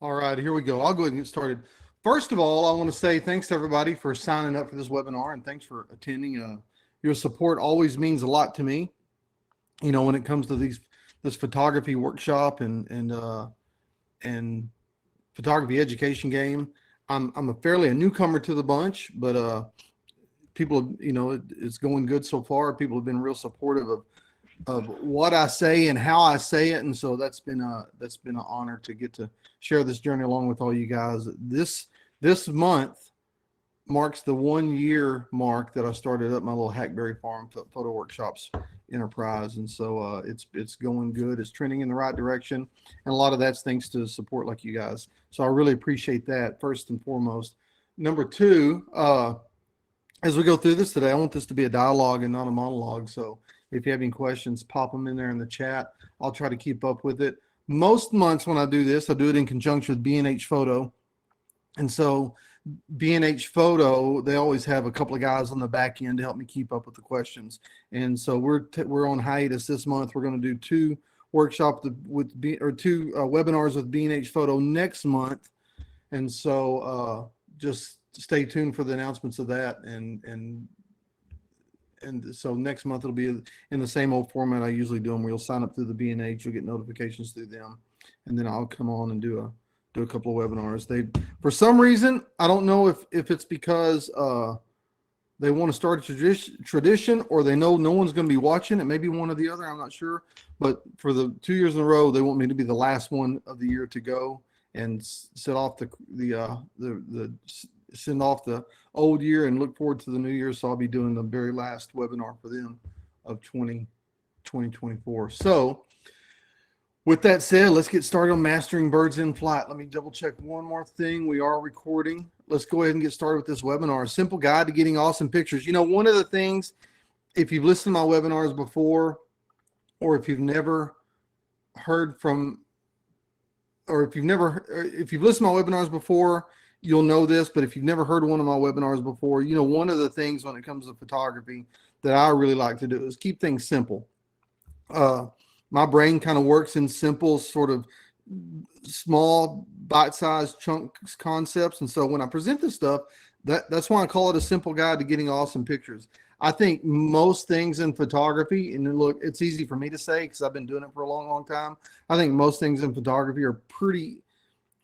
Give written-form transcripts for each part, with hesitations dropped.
All right, here we go. I'll go ahead and get started. First of all, I want to say thanks to everybody for signing up for this webinar and thanks for attending. Your support always means a lot to me. When it comes to this photography workshop and photography education game, I'm a fairly a newcomer to the bunch, but people, it's going good so far. People have been real supportive of what I say and how I say it, and so that's been an honor to get to share this journey along with all you guys. This month marks the 1 year mark that I started up my little Hackberry Farm photo workshops enterprise, and so it's going good. It's trending in the right direction, and a lot of that's thanks to support like you guys. So I really appreciate that first and foremost. Number two, as we go through this today, I want this to be a dialogue and not a monologue. So if you have any questions, pop them in there in the chat. I'll try to keep up with it. Most months when I do this, I do it in conjunction with B&H Photo. And so B&H Photo, they always have a couple of guys on the back end to help me keep up with the questions. And so we're on hiatus this month. We're going to do two workshops two webinars with B&H Photo next month. And so just stay tuned for the announcements of that. And so next month it'll be in the same old format I usually do them, where you'll sign up through the B&H, you'll get notifications through them, and then I'll come on and do a couple of webinars. For some reason, I don't know if it's because they want to start a tradition or they know no one's going to be watching. It may be one or the other, I'm not sure. But for the 2 years in a row, they want me to be the last one of the year to go and send off the old year and look forward to the new year. So I'll be doing the very last webinar for them of 2024. So with that said, let's get started on mastering birds in flight. Let me double check one more thing. We are recording. Let's go ahead and get started with this webinar. A simple guide to getting awesome pictures. One of the things, if you've listened to my webinars before, or if you've never heard from, or if you've listened to my webinars before, you'll know this, but if you've never heard one of my webinars before, one of the things when it comes to photography that I really like to do is keep things simple. My brain kind of works in simple, sort of small, bite-sized chunks concepts. And so when I present this stuff, that's why I call it a simple guide to getting awesome pictures. I think most things in photography, and look, it's easy for me to say because I've been doing it for a long, long time. I think most things in photography are pretty,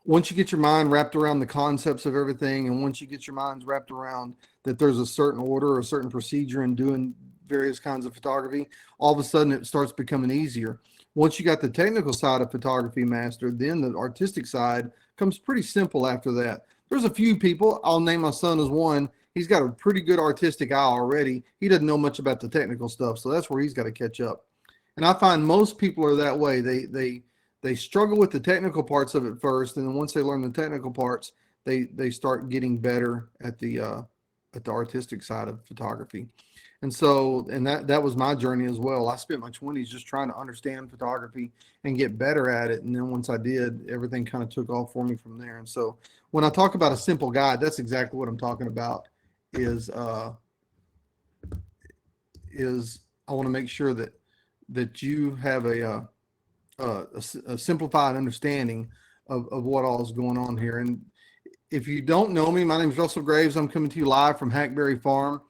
once you get your mind wrapped around the concepts of everything, and once you get your minds wrapped around that there's a certain order or a certain procedure in doing various kinds of photography, all of a sudden it starts becoming easier. Once you got the technical side of photography mastered, then the artistic side comes pretty simple after that. There's a few people, I'll name my son as one. He's got a pretty good artistic eye already. He doesn't know much about the technical stuff, so that's where he's got to catch up. And I find most people are that way. They struggle with the technical parts of it first, and then once they learn the technical parts, they start getting better at the artistic side of photography. And so, and that was my journey as well. I spent my 20s just trying to understand photography and get better at it. And then once I did, everything kind of took off for me from there. And so when I talk about a simple guide, that's exactly what I'm talking about is I want to make sure that you have a simplified understanding of what all is going on here. And if you don't know me, my name is Russell Graves. I'm coming to you live from Hackberry Farm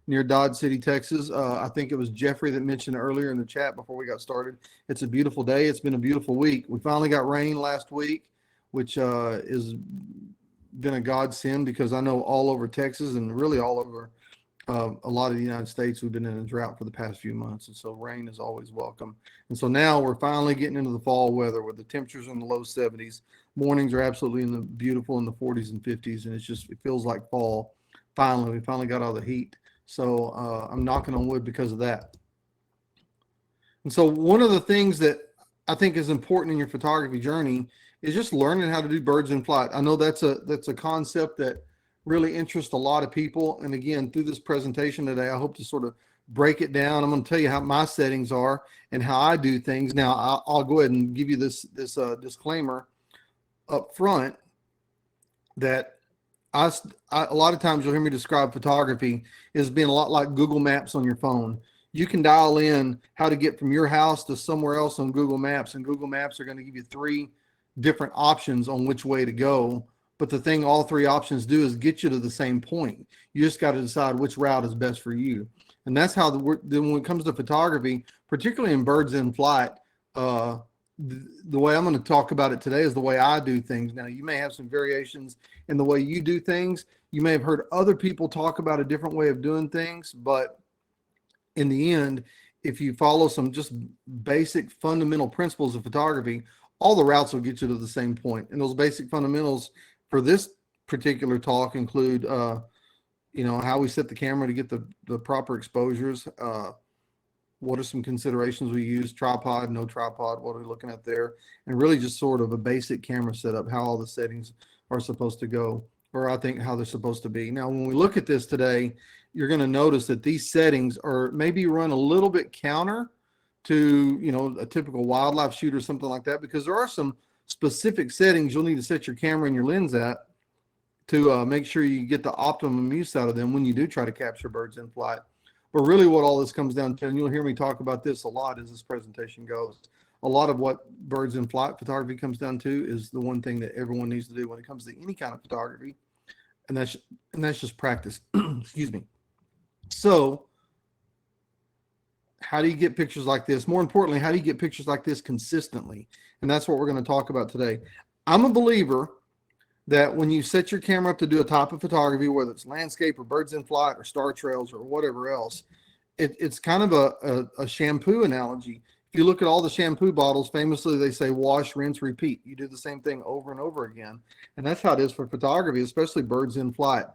near Dodge City, Texas. I think it was Jeffrey that mentioned earlier in the chat before we got started. It's a beautiful day. It's been a beautiful week. We finally got rain last week, which has been a godsend because I know all over Texas and really all over a lot of the United States, we've been in a drought for the past few months. And so rain is always welcome. And so now we're finally getting into the fall weather where the temperatures are in the low 70s. Mornings are absolutely beautiful in the 40s and 50s. And it feels like fall. We finally got all the heat. So I'm knocking on wood because of that. And so one of the things that I think is important in your photography journey is just learning how to do birds in flight. I know that's a concept that really interests a lot of people. And again, through this presentation today, I hope to sort of break it down. I'm going to tell you how my settings are and how I do things. Now, I'll go ahead and give you this disclaimer up front that a lot of times you'll hear me describe photography as being a lot like Google Maps on your phone. You can dial in how to get from your house to somewhere else on Google Maps, and Google Maps are going to give you 3 different options on which way to go. But the thing all three options do is get you to the same point. You just got to decide which route is best for you. And that's how then when it comes to photography, particularly in birds in flight, the way I'm going to talk about it today is the way I do things. Now, you may have some variations in the way you do things. You may have heard other people talk about a different way of doing things, but in the end, if you follow some just basic fundamental principles of photography, all the routes will get you to the same point. And those basic fundamentals for this particular talk include, how we set the camera to get the proper exposures. What are some considerations we use? Tripod, no tripod, what are we looking at there? And really just sort of a basic camera setup, how all the settings are supposed to go, or I think how they're supposed to be. Now, when we look at this today, you're going to notice that these settings are maybe run a little bit counter to, a typical wildlife shoot or something like that, because there are some specific settings you'll need to set your camera and your lens at to make sure you get the optimum use out of them when you do try to capture birds in flight. But really what all this comes down to, and you'll hear me talk about this a lot as this presentation goes, a lot of what birds in flight photography comes down to is the one thing that everyone needs to do when it comes to any kind of photography, and that's just practice. Excuse me. So how do you get pictures like this? More importantly, how do you get pictures like this consistently? And that's what we're going to talk about today. I'm a believer that when you set your camera up to do a type of photography, whether it's landscape or birds in flight or star trails or whatever else, it's kind of a shampoo analogy. If you look at all the shampoo bottles, famously they say wash, rinse, repeat. You do the same thing over and over again. And that's how it is for photography, especially birds in flight.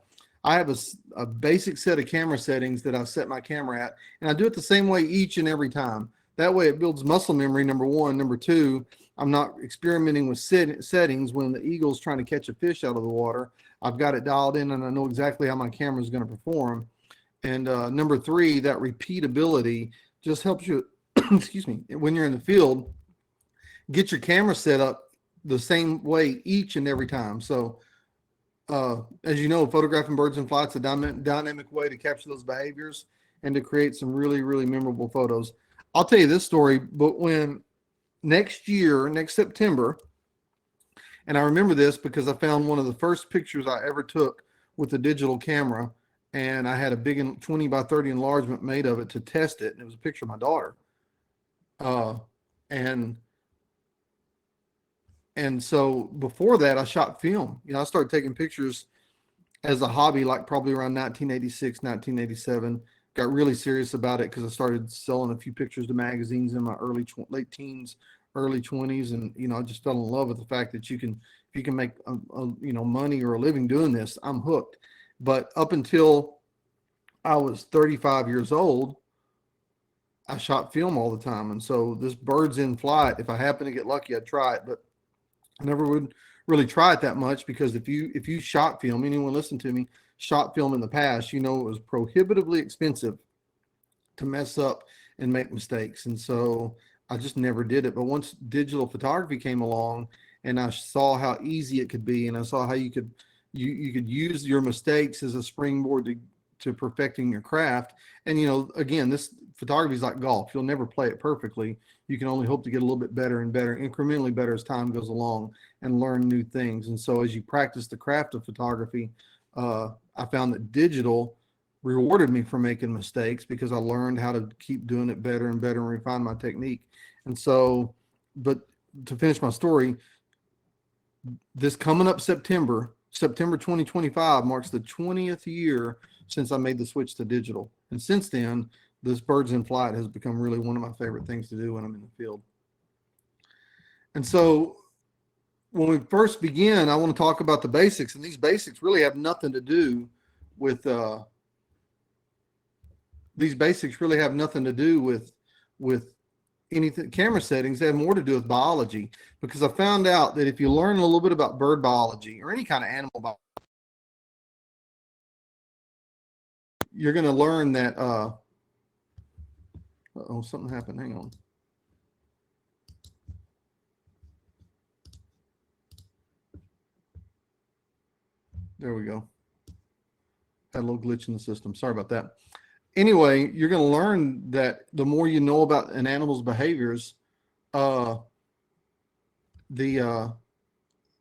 I have a basic set of camera settings that I set my camera at, and I do it the same way each and every time. That way it builds muscle memory, number one. Number two, I'm not experimenting with settings when the eagle's trying to catch a fish out of the water. I've got it dialed in and I know exactly how my camera is going to perform. And number three, that repeatability just helps you, excuse me, when you're in the field, get your camera set up the same way each and every time. So as you know, photographing birds in flight is a dynamic way to capture those behaviors and to create some really, really memorable photos. I'll tell you this story, but when next September, and I remember this because I found one of the first pictures I ever took with a digital camera, and I had a big 20 by 30 enlargement made of it to test it, and it was a picture of my daughter. And so before that, I shot film. I started taking pictures as a hobby, like probably around 1986, 1987. Got really serious about it because I started selling a few pictures to magazines in my late teens, early 20s, and I just fell in love with the fact that if you can make money or a living doing this, I'm hooked. But up until I was 35 years old, I shot film all the time, and so this birds in flight, if I happen to get lucky, I'd try it, but I never would really try it that much because if you shot film, anyone listen to me, shot film in the past, it was prohibitively expensive to mess up and make mistakes. And so I just never did it. But once digital photography came along and I saw how easy it could be, and I saw how you could use your mistakes as a springboard to perfecting your craft. And, again, this photography is like golf. You'll never play it perfectly. You can only hope to get a little bit better and better, incrementally better as time goes along and learn new things. And so as you practice the craft of photography, I found that digital rewarded me for making mistakes because I learned how to keep doing it better and better and refine my technique. And so, but to finish my story, this coming up September 2025 marks the 20th year since I made the switch to digital. And since then, this birds in flight has become really one of my favorite things to do when I'm in the field. And so when we first begin, I want to talk about the basics, and these basics really have nothing to do with anything camera settings. They have more to do with biology, because I found out that if you learn a little bit about bird biology or any kind of animal biology, you're going to learn that something happened. Hang on. There we go. Had a little glitch in the system. Sorry about that. Anyway, you're going to learn that the more you know about an animal's behaviors, the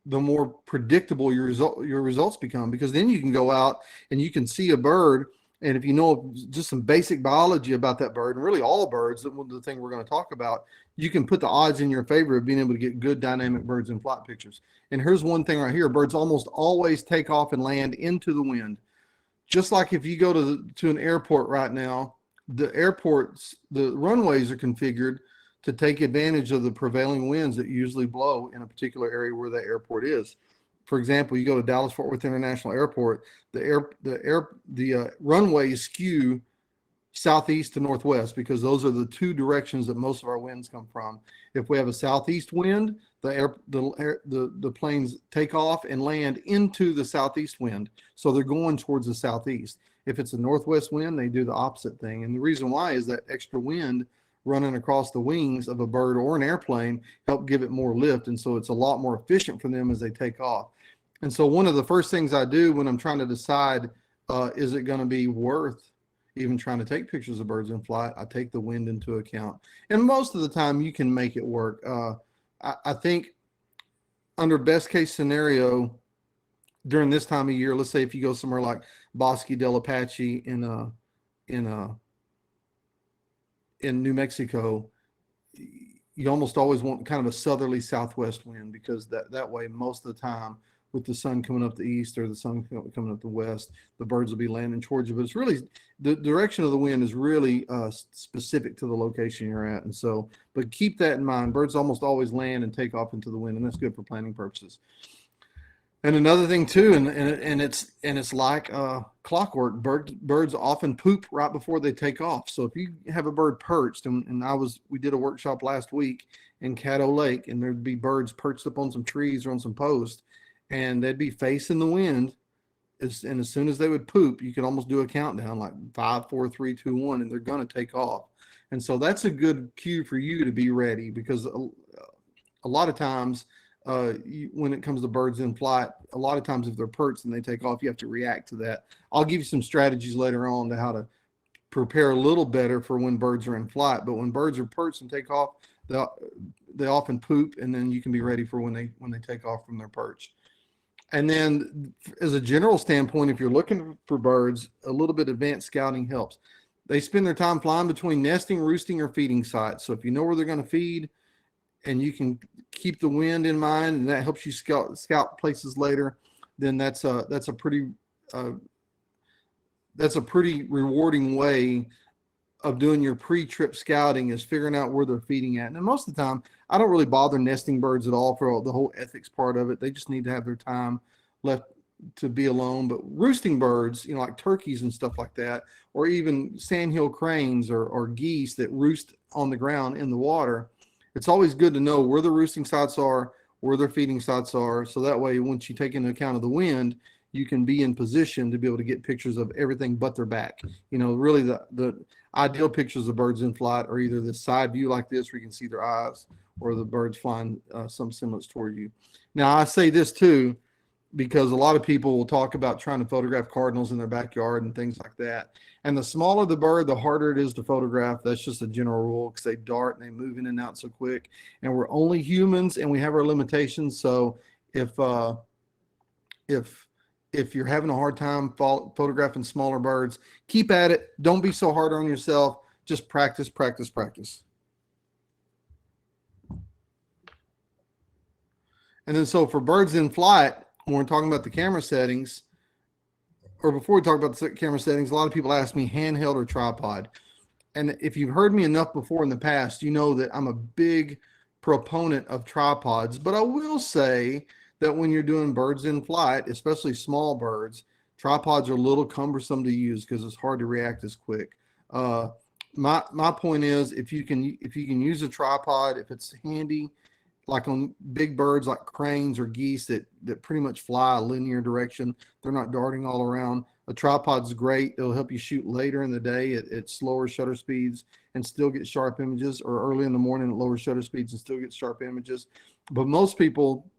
the more predictable your results become, because then you can go out and you can see a bird, and if you know just some basic biology about that bird, and really all birds, the thing we're going to talk about, you can put the odds in your favor of being able to get good dynamic birds in flight pictures. And here's one thing right here: birds almost always take off and land into the wind. Just like if you go to an airport right now, the runways are configured to take advantage of the prevailing winds that usually blow in a particular area where that airport is. For example, you go to Dallas Fort Worth International Airport, the runways skew southeast to northwest, because those are the two directions that most of our winds come from. If we have a southeast wind, the planes take off and land into the southeast wind, so they're going towards the southeast. If it's a northwest wind, they do the opposite thing. And the reason why is that extra wind running across the wings of a bird or an airplane help give it more lift, and so it's a lot more efficient for them as they take off. And so one of the first things I do when I'm trying to decide, is it going to be worth even trying to take pictures of birds in flight, I take the wind into account. And most of the time you can make it work. I think under best case scenario, during this time of year, let's say if you go somewhere like Bosque del Apache in New Mexico, you almost always want kind of a southerly southwest wind, because that way most of the time, with the sun coming up the east or the sun coming up the west, the birds will be landing towards you. But it's really, the direction of the wind is really specific to the location you're at. And so, but keep that in mind. Birds almost always land and take off into the wind, and that's good for planning purposes. And another thing too, and it's like clockwork. Birds often poop right before they take off. So if you have a bird perched, and we did a workshop last week in Caddo Lake, and there'd be birds perched up on some trees or on some posts, and they'd be facing the wind. And as soon as they would poop, you could almost do a countdown, like 5, 4, 3, 2, 1, and they're going to take off. And so that's a good cue for you to be ready, because a lot of times, when it comes to birds in flight, a lot of times if they're perched and they take off, you have to react to that. I'll give you some strategies later on to how to prepare a little better for when birds are in flight. But when birds are perched and take off, they often poop, and then you can be ready for when they take off from their perch. And then as a general standpoint, if you're looking for birds, a little bit advanced scouting helps. They spend their time flying between nesting, roosting, or feeding sites. So if you know where they're going to feed, and you can keep the wind in mind, and that helps you scout places later, then that's a pretty rewarding way of doing your pre-trip scouting, is figuring out where they're feeding at. And most of the time, I don't really bother nesting birds at all for the whole ethics part of it. They just need to have their time left to be alone. But roosting birds, like turkeys and stuff like that, or even sandhill cranes or geese that roost on the ground in the water, it's always good to know where the roosting sites are, where their feeding sites are. So that way, once you take into account of the wind, you can be in position to be able to get pictures of everything but their back. Really the ideal pictures of birds in flight are either this side view like this, where you can see their eyes, or the birds flying some semblance toward you. Now, I say this too, because a lot of people will talk about trying to photograph cardinals in their backyard and things like that. And the smaller the bird, the harder it is to photograph. That's just a general rule, because they dart and they move in and out so quick. And we're only humans, and we have our limitations. So if you're having a hard time photographing smaller birds, keep at it. Don't be so hard on yourself. Just practice, practice, practice. And then so for birds in flight, when we're talking about the camera settings, or before we talk about the camera settings, a lot of people ask me handheld or tripod. And if you've heard me enough before in the past, you know that I'm a big proponent of tripods. But I will say that when you're doing birds in flight, especially small birds, tripods are a little cumbersome to use because it's hard to react as quick. My point is, if you can use a tripod, if it's handy, like on big birds like cranes or geese that pretty much fly a linear direction, they're not darting all around, a tripod's great. It'll help you shoot later in the day at slower shutter speeds and still get sharp images, or early in the morning at lower shutter speeds and still get sharp images. But most people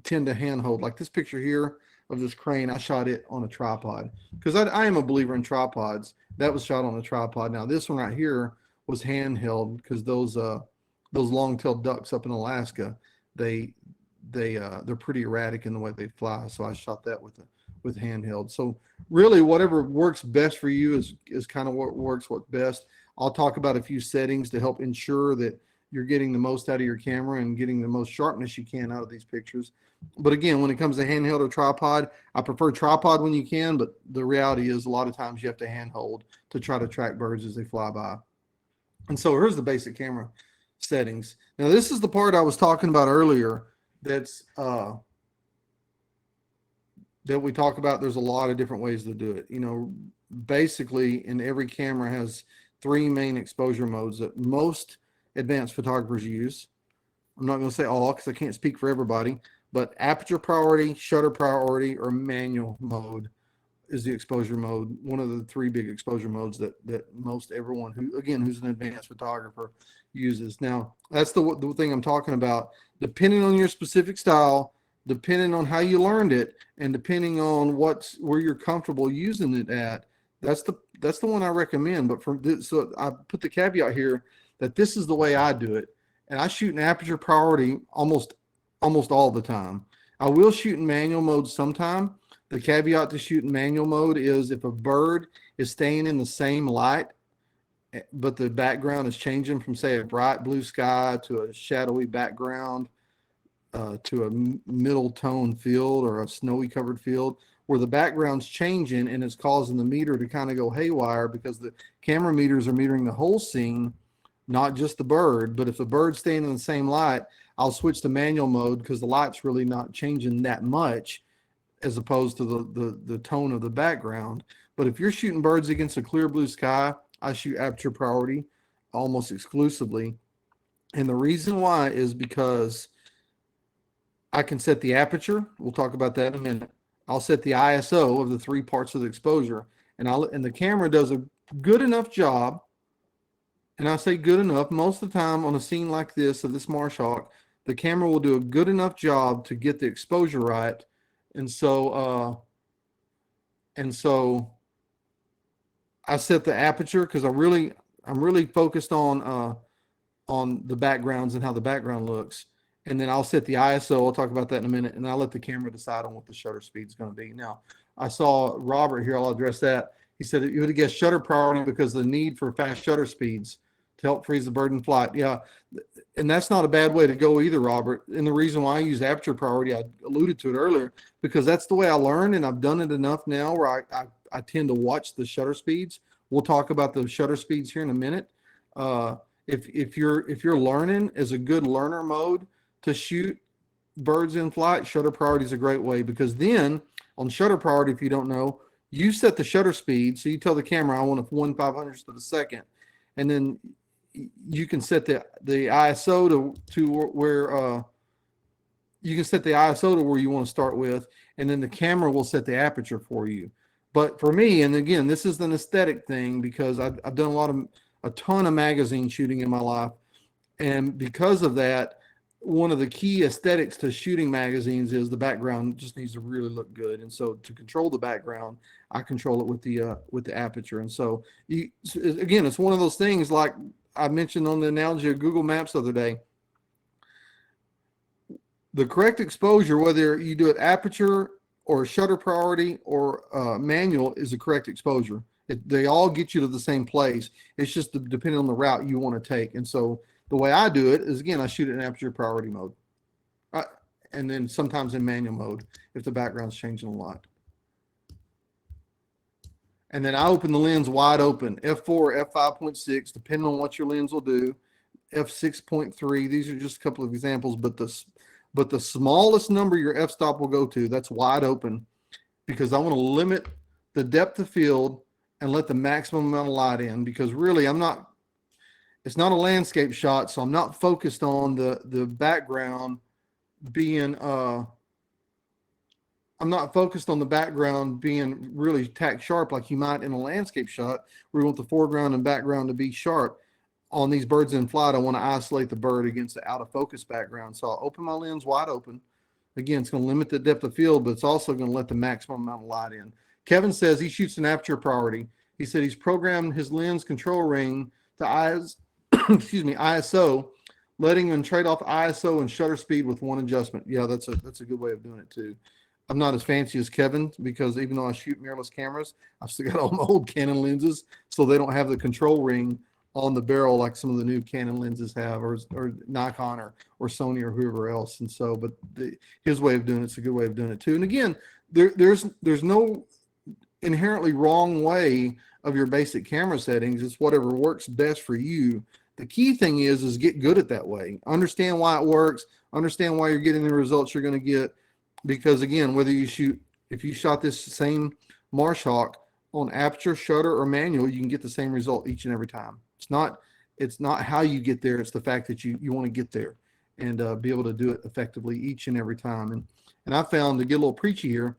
tend to handhold. Like this picture here of this crane, I shot it on a tripod because I am a believer in tripods. That was shot on a tripod. Now this one right here was handheld because those long-tailed ducks up in Alaska, they they're pretty erratic in the way they fly. So I shot that with handheld. So really, whatever works best for you is kind of what's best. I'll talk about a few settings to help ensure that you're getting the most out of your camera and getting the most sharpness you can out of these pictures. But again, when it comes to handheld or tripod, I prefer tripod when you can, but the reality is a lot of times you have to handhold to try to track birds as they fly by. And so here's the basic camera settings. Now this is the part I was talking about earlier that's that we talk about. There's a lot of different ways to do it. You know, basically in every camera has three main exposure modes that most advanced photographers use. I'm not going to say all because I can't speak for everybody, but aperture priority, shutter priority, or manual mode is the exposure mode. One of the three big exposure modes that most everyone who's an advanced photographer uses. Now, that's the thing I'm talking about. Depending on your specific style, depending on how you learned it, and depending on where you're comfortable using it at, that's the one I recommend. But so I put the caveat here that this is the way I do it, and I shoot in aperture priority almost all the time. I will shoot in manual mode sometime. The caveat to shoot in manual mode is if a bird is staying in the same light, but the background is changing from, say, a bright blue sky to a shadowy background, to a middle tone field or a snowy covered field, where the background's changing and it's causing the meter to kind of go haywire because the camera meters are metering the whole scene, not just the bird. But if the bird's staying in the same light, I'll switch to manual mode because the light's really not changing that much as opposed to the tone of the background. But if you're shooting birds against a clear blue sky, I shoot aperture priority almost exclusively. And the reason why is because I can set the aperture. We'll talk about that in a minute. I'll set the ISO of the three parts of the exposure, and the camera does a good enough job. And I say good enough, most of the time on a scene like this of this marsh hawk, the camera will do a good enough job to get the exposure right. And so I set the aperture because I'm really focused on the backgrounds and how the background looks. And then I'll set the ISO. I'll talk about that in a minute. And I'll let the camera decide on what the shutter speed is going to be. Now, I saw Robert here. I'll address that. He said you would have guessed shutter priority because of the need for fast shutter speeds to help freeze the bird in flight. Yeah, and that's not a bad way to go either, Robert. And the reason why I use aperture priority, I alluded to it earlier, because that's the way I learned, and I've done it enough now where I tend to watch the shutter speeds. We'll talk about the shutter speeds here in a minute. If you're learning as a good learner mode to shoot birds in flight, shutter priority is a great way, because then on shutter priority, if you don't know, you set the shutter speed. So you tell the camera, I want a 1/500th of a second. And then you can set the ISO to where you can set the ISO to where you want to start with. And then the camera will set the aperture for you. But for me, and again, this is an aesthetic thing because I've done a ton of magazine shooting in my life. And because of that, one of the key aesthetics to shooting magazines is the background just needs to really look good. And so to control the background, I control it with the aperture. And so again, it's one of those things like I mentioned on the analogy of Google Maps the other day. The correct exposure, whether you do it aperture or shutter priority or manual, is the correct exposure. They all get you to the same place. It's just depending on the route you want to take. And so the way I do it is, again, I shoot it in aperture priority mode. And then sometimes in manual mode if the background's changing a lot. And then I open the lens wide open, f4, f5.6, depending on what your lens will do, f6.3. These are just a couple of examples, but the smallest number your f-stop will go to, that's wide open, because I want to limit the depth of field and let the maximum amount of light in, because really it's not a landscape shot, so I'm not focused on the background being I'm not focused on the background being really tack sharp like you might in a landscape shot where you want the foreground and background to be sharp. On these birds in flight, I want to isolate the bird against the out of focus background. So I'll open my lens wide open. Again, it's going to limit the depth of field, but it's also going to let the maximum amount of light in. Kevin says he shoots an aperture priority. He said he's programmed his lens control ring to ISO letting them trade off ISO and shutter speed with one adjustment. Yeah, that's a good way of doing it too. I'm not as fancy as Kevin because even though I shoot mirrorless cameras, I've still got all my old Canon lenses, so they don't have the control ring on the barrel like some of the new Canon lenses have, or Nikon or Sony or whoever else. And so, but his way of doing it's a good way of doing it too. And again, there's no inherently wrong way of your basic camera settings. It's whatever works best for you. The key thing is get good at that way. Understand why it works. Understand why you're getting the results you're going to get. Because again, whether if you shot this same Marshhawk on aperture, shutter, or manual, you can get the same result each and every time. It's not how you get there. It's the fact that you want to get there and be able to do it effectively each and every time. And I found, to get a little preachy here,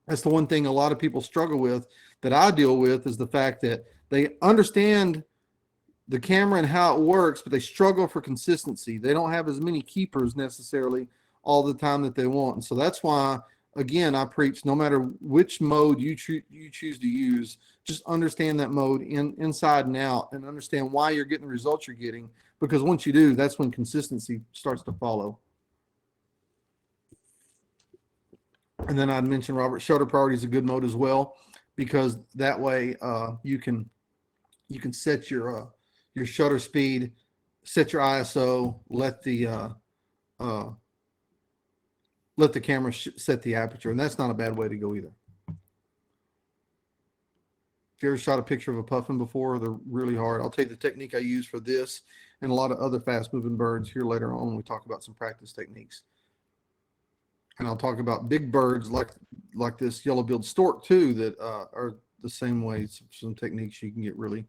that's the one thing a lot of people struggle with that I deal with, is the fact that they understand the camera and how it works, but they struggle for consistency. They don't have as many keepers necessarily all the time that they want. And so that's why, again, I preach, no matter which mode you choose to use, just understand that mode inside and out, and understand why you're getting the results you're getting. Because once you do, that's when consistency starts to follow. And then I'd mention, Robert, shutter priority is a good mode as well, because that way you can set your shutter speed, set your ISO, let the camera set the aperture, and that's not a bad way to go either. If you ever shot a picture of a puffin before, they're really hard. I'll tell you the technique I use for this and a lot of other fast-moving birds here later on when we talk about some practice techniques. And I'll talk about big birds like this yellow-billed stork too, that are the same way. Some techniques you can get really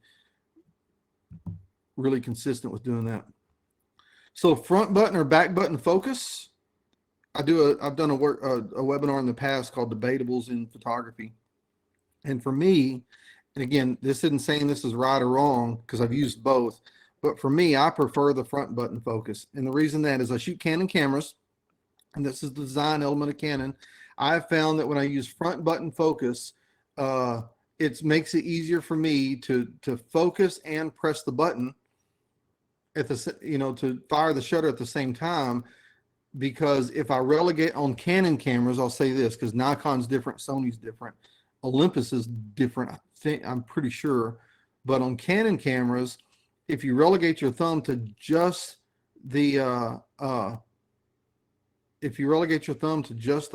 consistent with doing that. So front button or back button focus. I've done a webinar in the past called Debatables in Photography. And for me, and again, this isn't saying this is right or wrong because I've used both, but for me, I prefer the front button focus. And the reason that is I shoot Canon cameras, and this is the design element of Canon. I've found that when I use front button focus, it makes it easier for me to focus and press the button at the, to fire the shutter at the same time. Because if I relegate on Canon cameras, I'll say this, because Nikon's different, Sony's different, Olympus is different, I'm pretty sure. But on Canon cameras, if you relegate your thumb to just the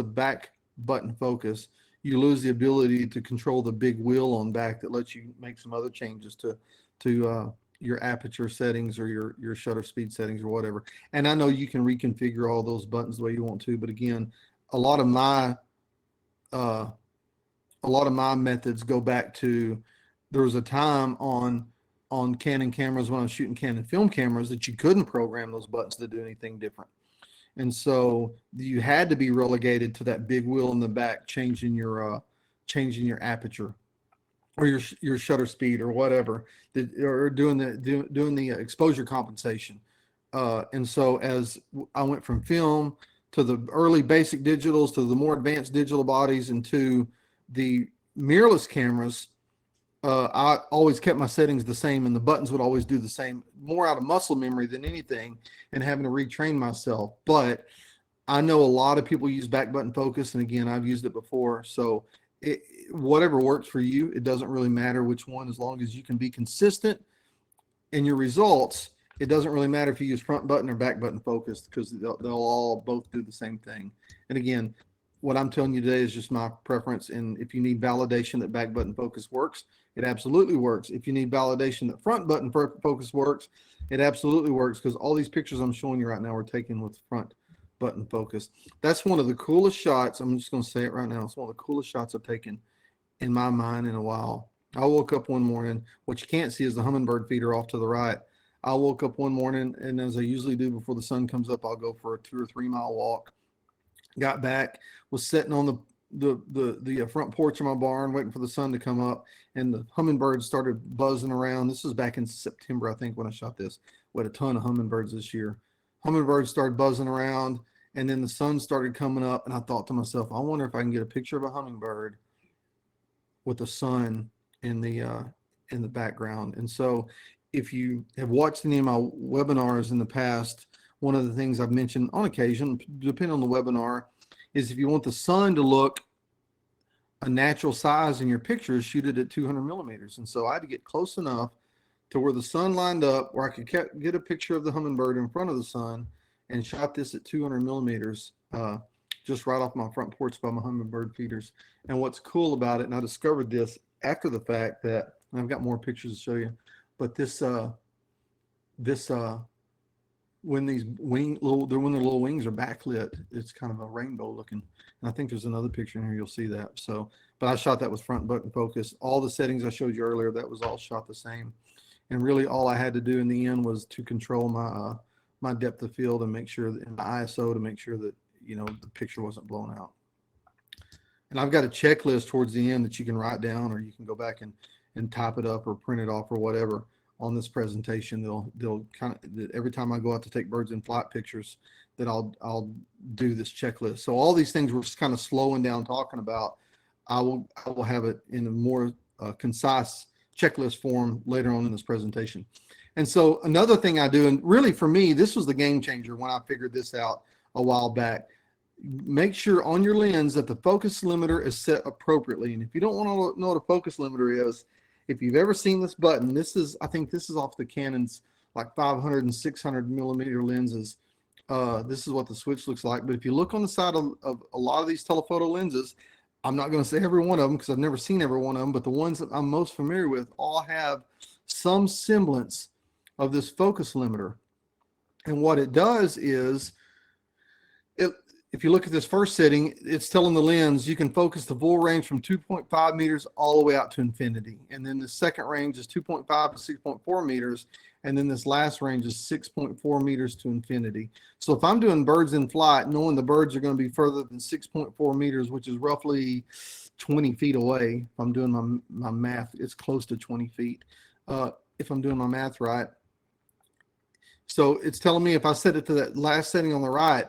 back button focus, you lose the ability to control the big wheel on back that lets you make some other changes to your aperture settings or your shutter speed settings or whatever. And I know you can reconfigure all those buttons the way you want to, but again, a lot of my methods go back to, there was a time on Canon cameras when I was shooting Canon film cameras that you couldn't program those buttons to do anything different. And so you had to be relegated to that big wheel in the back, changing your aperture or your shutter speed or whatever, or doing the exposure compensation. And so as I went from film to the early basic digitals to the more advanced digital bodies and to the mirrorless cameras, I always kept my settings the same, and the buttons would always do the same, more out of muscle memory than anything, and having to retrain myself. But I know a lot of people use back button focus, and again, I've used it before. So whatever works for you, it doesn't really matter which one, as long as you can be consistent in your results. It doesn't really matter if you use front button or back button focus, because they'll all both do the same thing. And again, what I'm telling you today is just my preference. And if you need validation that back button focus works, it absolutely works. If you need validation that front button focus works, it absolutely works, because all these pictures I'm showing you right now are taken with front button focus. That's one of the coolest shots. I'm just going to say it right now. It's one of the coolest shots I've taken in my mind in a while. I woke up one morning. What you can't see is the hummingbird feeder off to the right. I woke up one morning, and as I usually do before the sun comes up, I'll go for a 2 or 3 mile walk. Got back, was sitting on the front porch of my barn waiting for the sun to come up, and the hummingbirds started buzzing around. This was back in September, I think, when I shot this. We had a ton of hummingbirds this year. Hummingbirds started buzzing around, and then the sun started coming up, and I thought to myself, I wonder if I can get a picture of a hummingbird with the sun in the background. And so if you have watched any of my webinars in the past, one of the things I've mentioned on occasion, depending on the webinar, is if you want the sun to look a natural size in your pictures, shoot it at 200 millimeters. And so I had to get close enough to where the sun lined up, where I could get a picture of the hummingbird in front of the sun, and shot this at 200 millimeters, just right off my front porch by my hummingbird feeders. And what's cool about it, and I discovered this after the fact, that I've got more pictures to show you, but when these when the little wings are backlit, it's kind of a rainbow looking. And I think there's another picture in here, you'll see that. So, but I shot that with front button focus. All the settings I showed you earlier, that was all shot the same. And really all I had to do in the end was to control my my depth of field and make sure that in the ISO to make sure that, you know, the picture wasn't blown out. And I've got a checklist towards the end that you can write down, or you can go back and type it up or print it off or whatever on this presentation. They'll kind of, every time I go out to take birds in flight pictures, that I'll do this checklist. So all these things we're just kind of slowing down talking about, I will have it in a more concise checklist form later on in this presentation. And so another thing I do, and really for me, this was the game changer when I figured this out a while back. Make sure on your lens that the focus limiter is set appropriately. And if you don't want to know what a focus limiter is, if you've ever seen this button, I think this is off the Canon's like 500 and 600 millimeter lenses. This is what the switch looks like. But if you look on the side of a lot of these telephoto lenses, I'm not going to say every one of them because I've never seen every one of them, but the ones that I'm most familiar with all have some semblance of this focus limiter. And what it does is, if you look at this first setting, it's telling the lens you can focus the full range from 2.5 meters all the way out to infinity. And then the second range is 2.5 to 6.4 meters. And then this last range is 6.4 meters to infinity. So if I'm doing birds in flight, knowing the birds are going to be further than 6.4 meters, which is roughly 20 feet away, if I'm doing my math, it's close to 20 feet, if I'm doing my math right. So it's telling me if I set it to that last setting on the right,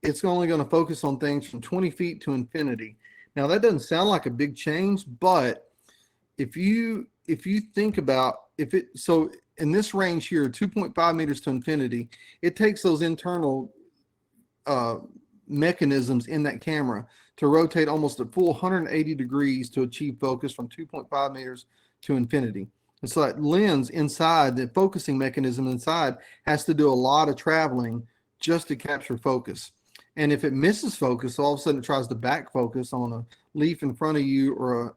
it's only going to focus on things from 20 feet to infinity. Now that doesn't sound like a big change, but if you think about so in this range here, 2.5 meters to infinity, it takes those internal mechanisms in that camera to rotate almost a full 180 degrees to achieve focus from 2.5 meters to infinity. And so that lens inside, the focusing mechanism inside, has to do a lot of traveling just to capture focus. And if it misses focus, all of a sudden it tries to back focus on a leaf in front of you or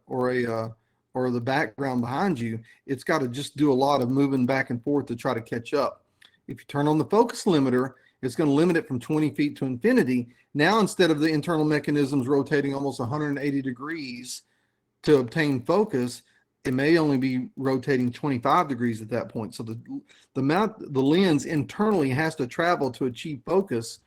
the background behind you, it's got to just do a lot of moving back and forth to try to catch up. If you turn on the focus limiter, it's going to limit it from 20 feet to infinity. Now, instead of the internal mechanisms rotating almost 180 degrees to obtain focus, it may only be rotating 25 degrees at that point. So the lens internally has to travel to achieve focus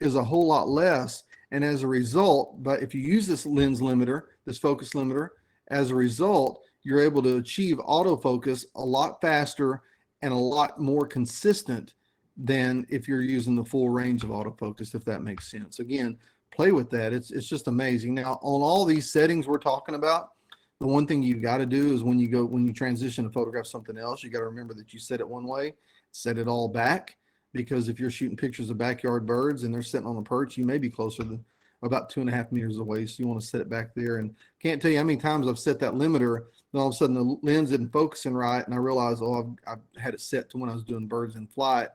is a whole lot less. And as a result, but if you use this lens limiter, this focus limiter, as a result, you're able to achieve autofocus a lot faster and a lot more consistent than if you're using the full range of autofocus, if that makes sense. Again, play with that. It's just amazing. Now, on all these settings we're talking about, the one thing you've got to do is when you transition to photograph something else, you got to remember that you set it one way, set it all back, because if you're shooting pictures of backyard birds and they're sitting on a perch, you may be closer than about 2.5 meters away. So you want to set it back there. And can't tell you how many times I've set that limiter, and all of a sudden the lens isn't focusing right, and I realize, I've had it set to when I was doing birds in flight.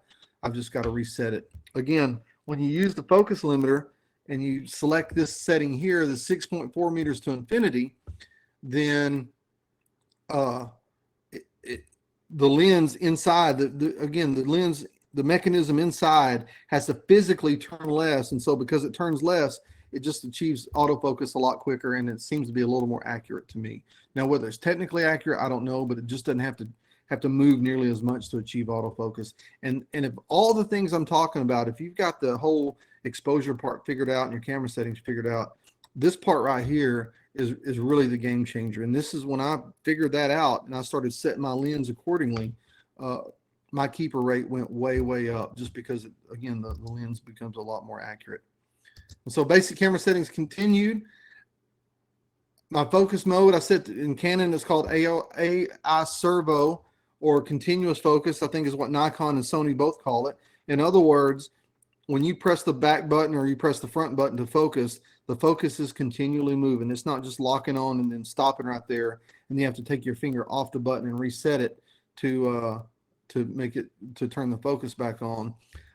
I've just got to reset it. Again, when you use the focus limiter and you select this setting here, the 6.4 meters to infinity, then the lens inside, the mechanism inside has to physically turn less. And so because it turns less, it just achieves autofocus a lot quicker, and it seems to be a little more accurate to me. Now, whether it's technically accurate, I don't know, but it just doesn't have to move nearly as much to achieve autofocus. And if all the things I'm talking about, if you've got the whole exposure part figured out and your camera settings figured out, this part right here is really the game changer. And this is when I figured that out and I started setting my lens accordingly. My keeper rate went way, way up, just because, again, the lens becomes a lot more accurate. And so basic camera settings continued. My focus mode, I set in Canon, it's called AI Servo, or continuous focus, I think is what Nikon and Sony both call it. In other words, when you press the back button or you press the front button to focus, the focus is continually moving. It's not just locking on and then stopping right there, and you have to take your finger off the button and reset it to make it to turn the focus back on.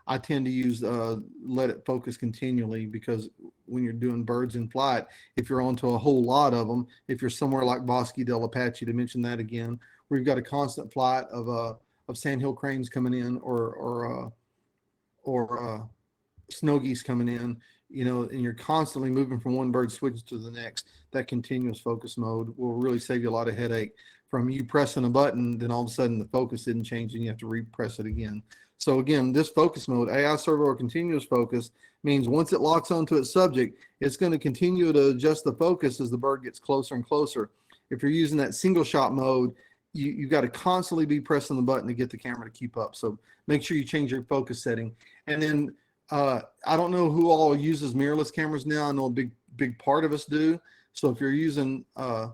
I tend to use let it focus continually, because when you're doing birds in flight, if you're onto a whole lot of them, if you're somewhere like Bosque del Apache, to mention that again, where you've got a constant flight of sandhill cranes coming in, or snow geese coming in, and you're constantly moving from one bird switch to the next, that continuous focus mode will really save you a lot of headache from you pressing a button, then all of a sudden the focus didn't change and you have to repress it again. So again, this focus mode, AI servo or continuous focus, means once it locks onto its subject, it's going to continue to adjust the focus as the bird gets closer and closer. If you're using that single shot mode, you've got to constantly be pressing the button to get the camera to keep up. So make sure you change your focus setting. And then I don't know who all uses mirrorless cameras now. I know a big part of us do. So if you're using a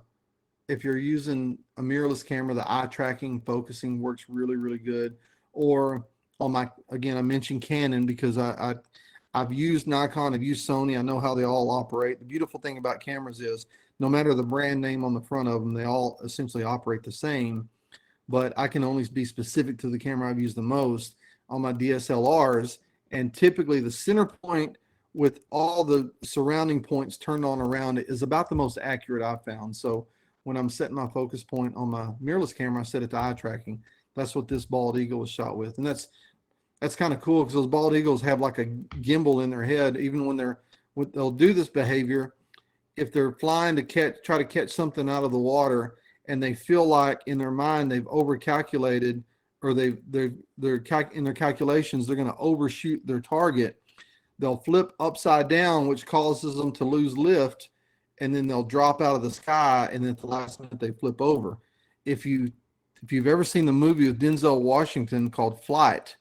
mirrorless camera, the eye tracking focusing works really, really good. Or I mentioned Canon because I've used Nikon, I've used Sony. I know how they all operate. The beautiful thing about cameras is no matter the brand name on the front of them, they all essentially operate the same. But I can only be specific to the camera I've used the most on my DSLRs. And typically the center point with all the surrounding points turned on around it is about the most accurate I've found. So when I'm setting my focus point on my mirrorless camera, I set it to eye tracking. That's what this bald eagle was shot with. And that's kind of cool, because those bald eagles have like a gimbal in their head. Even when they'll do this behavior, if they're flying to try to catch something out of the water, and they feel like in their mind they've overcalculated, or they're in their calculations, they're going to overshoot their target, they'll flip upside down, which causes them to lose lift, and then they'll drop out of the sky, and then at the last minute they flip over. If you've ever seen the movie with Denzel Washington called Flight,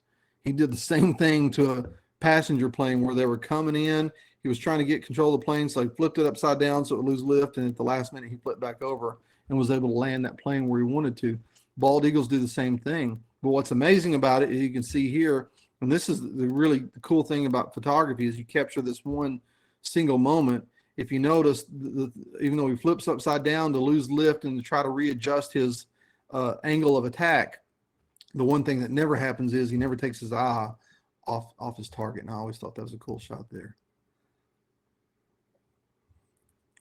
he did the same thing to a passenger plane where they were coming in. He was trying to get control of the plane, so he flipped it upside down so it would lose lift, and at the last minute he flipped back over and was able to land that plane where he wanted to. Bald eagles do the same thing. But what's amazing about it is you can see here, and this is the really cool thing about photography, is you capture this one single moment. If you notice, even though he flips upside down to lose lift and to try to readjust his angle of attack, the one thing that never happens is he never takes his eye off his target. And I always thought that was a cool shot there.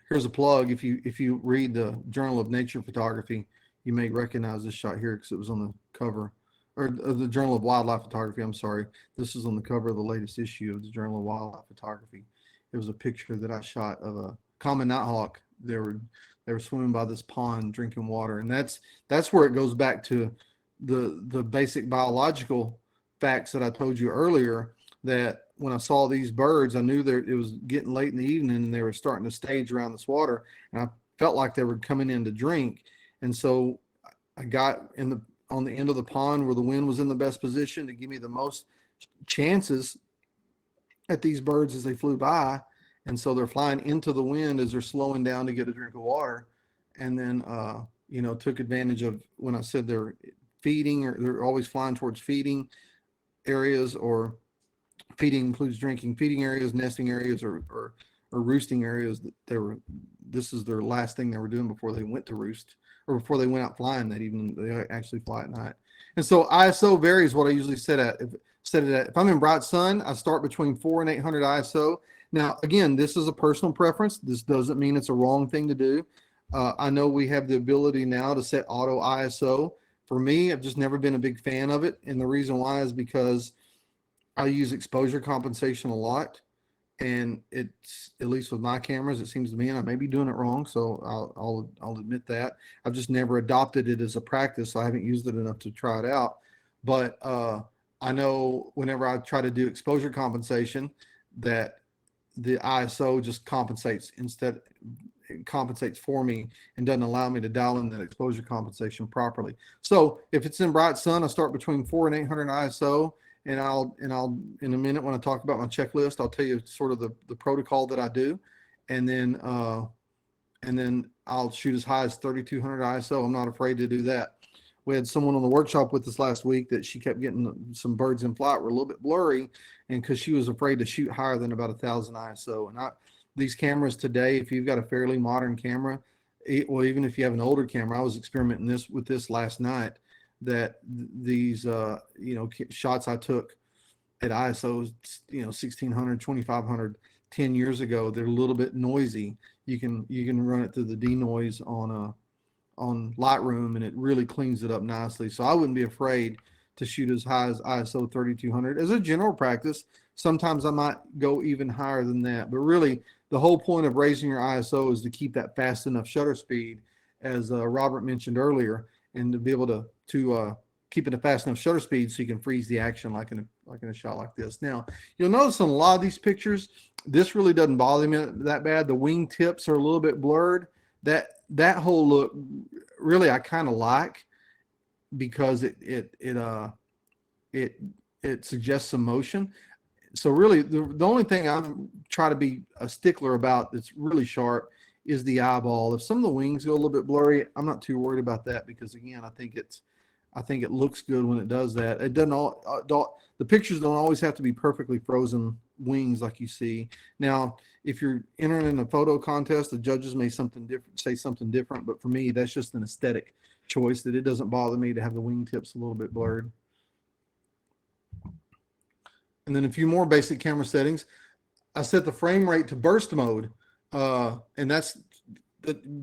Here's a plug. If you read the Journal of Nature Photography, you may recognize this shot here because it was on the cover, or the Journal of Wildlife Photography. I'm sorry. This is on the cover of the latest issue of the Journal of Wildlife Photography. It was a picture that I shot of a common nighthawk. They were swimming by this pond drinking water, and that's where it goes back to the basic biological facts that I told you earlier, that when I saw these birds, I knew that it was getting late in the evening and they were starting to stage around this water, and I felt like they were coming in to drink. And so I got on the end of the pond where the wind was in the best position to give me the most chances at these birds as they flew by. And so they're flying into the wind as they're slowing down to get a drink of water. And then, took advantage of when I said they're feeding, or they're always flying towards feeding areas, or feeding includes drinking, feeding areas, nesting areas, or roosting areas. This is their last thing they were doing before they went to roost, or before they went out flying that evening. They actually fly at night. And so ISO varies what I usually set it at. If I'm in bright sun, I start between 400 and 800 ISO. Now, again, this is a personal preference. This doesn't mean it's a wrong thing to do. I know we have the ability now to set auto ISO. For me, I've just never been a big fan of it. And the reason why is because I use exposure compensation a lot. And it's, at least with my cameras, it seems to me, and I may be doing it wrong, so I'll admit that. I've just never adopted it as a practice. So I haven't used it enough to try it out. But I know whenever I try to do exposure compensation, that the ISO just compensates for me and doesn't allow me to dial in that exposure compensation properly. So if it's in bright sun, I start between 400 and 800 ISO. And I'll in a minute, when I talk about my checklist, I'll tell you sort of the protocol that I do. And then I'll shoot as high as 3200 ISO. I'm not afraid to do that. We had someone on the workshop with us last week that she kept getting some birds in flight were a little bit blurry, and because she was afraid to shoot higher than about 1,000 ISO. And these cameras today, if you've got a fairly modern camera, well, even if you have an older camera, I was experimenting with this last night, that these shots I took at ISO 1600, 2500 10 years ago, they're a little bit noisy. You can run it through the denoise on Lightroom, and it really cleans it up nicely. So I wouldn't be afraid to shoot as high as ISO 3200 as a general practice. Sometimes I might go even higher than that, but really the whole point of raising your ISO is to keep that fast enough shutter speed, as Robert mentioned earlier, and to be able to keep it a fast enough shutter speed so you can freeze the action like in a shot like this. Now, you'll notice in a lot of these pictures, this really doesn't bother me that bad. The wing tips are a little bit blurred. That whole look, really, I kind of like, because it suggests some motion. So really, the only thing I try to be a stickler about that's really sharp is the eyeball. If some of the wings go a little bit blurry, I'm not too worried about that, because again, I think it looks good when it does that. It doesn't the pictures don't always have to be perfectly frozen wings like you see. Now, if you're entering in a photo contest, the judges may say something different, but for me, that's just an aesthetic choice, that it doesn't bother me to have the wing tips a little bit blurred. And then a few more basic camera settings. I set the frame rate to burst mode, and that's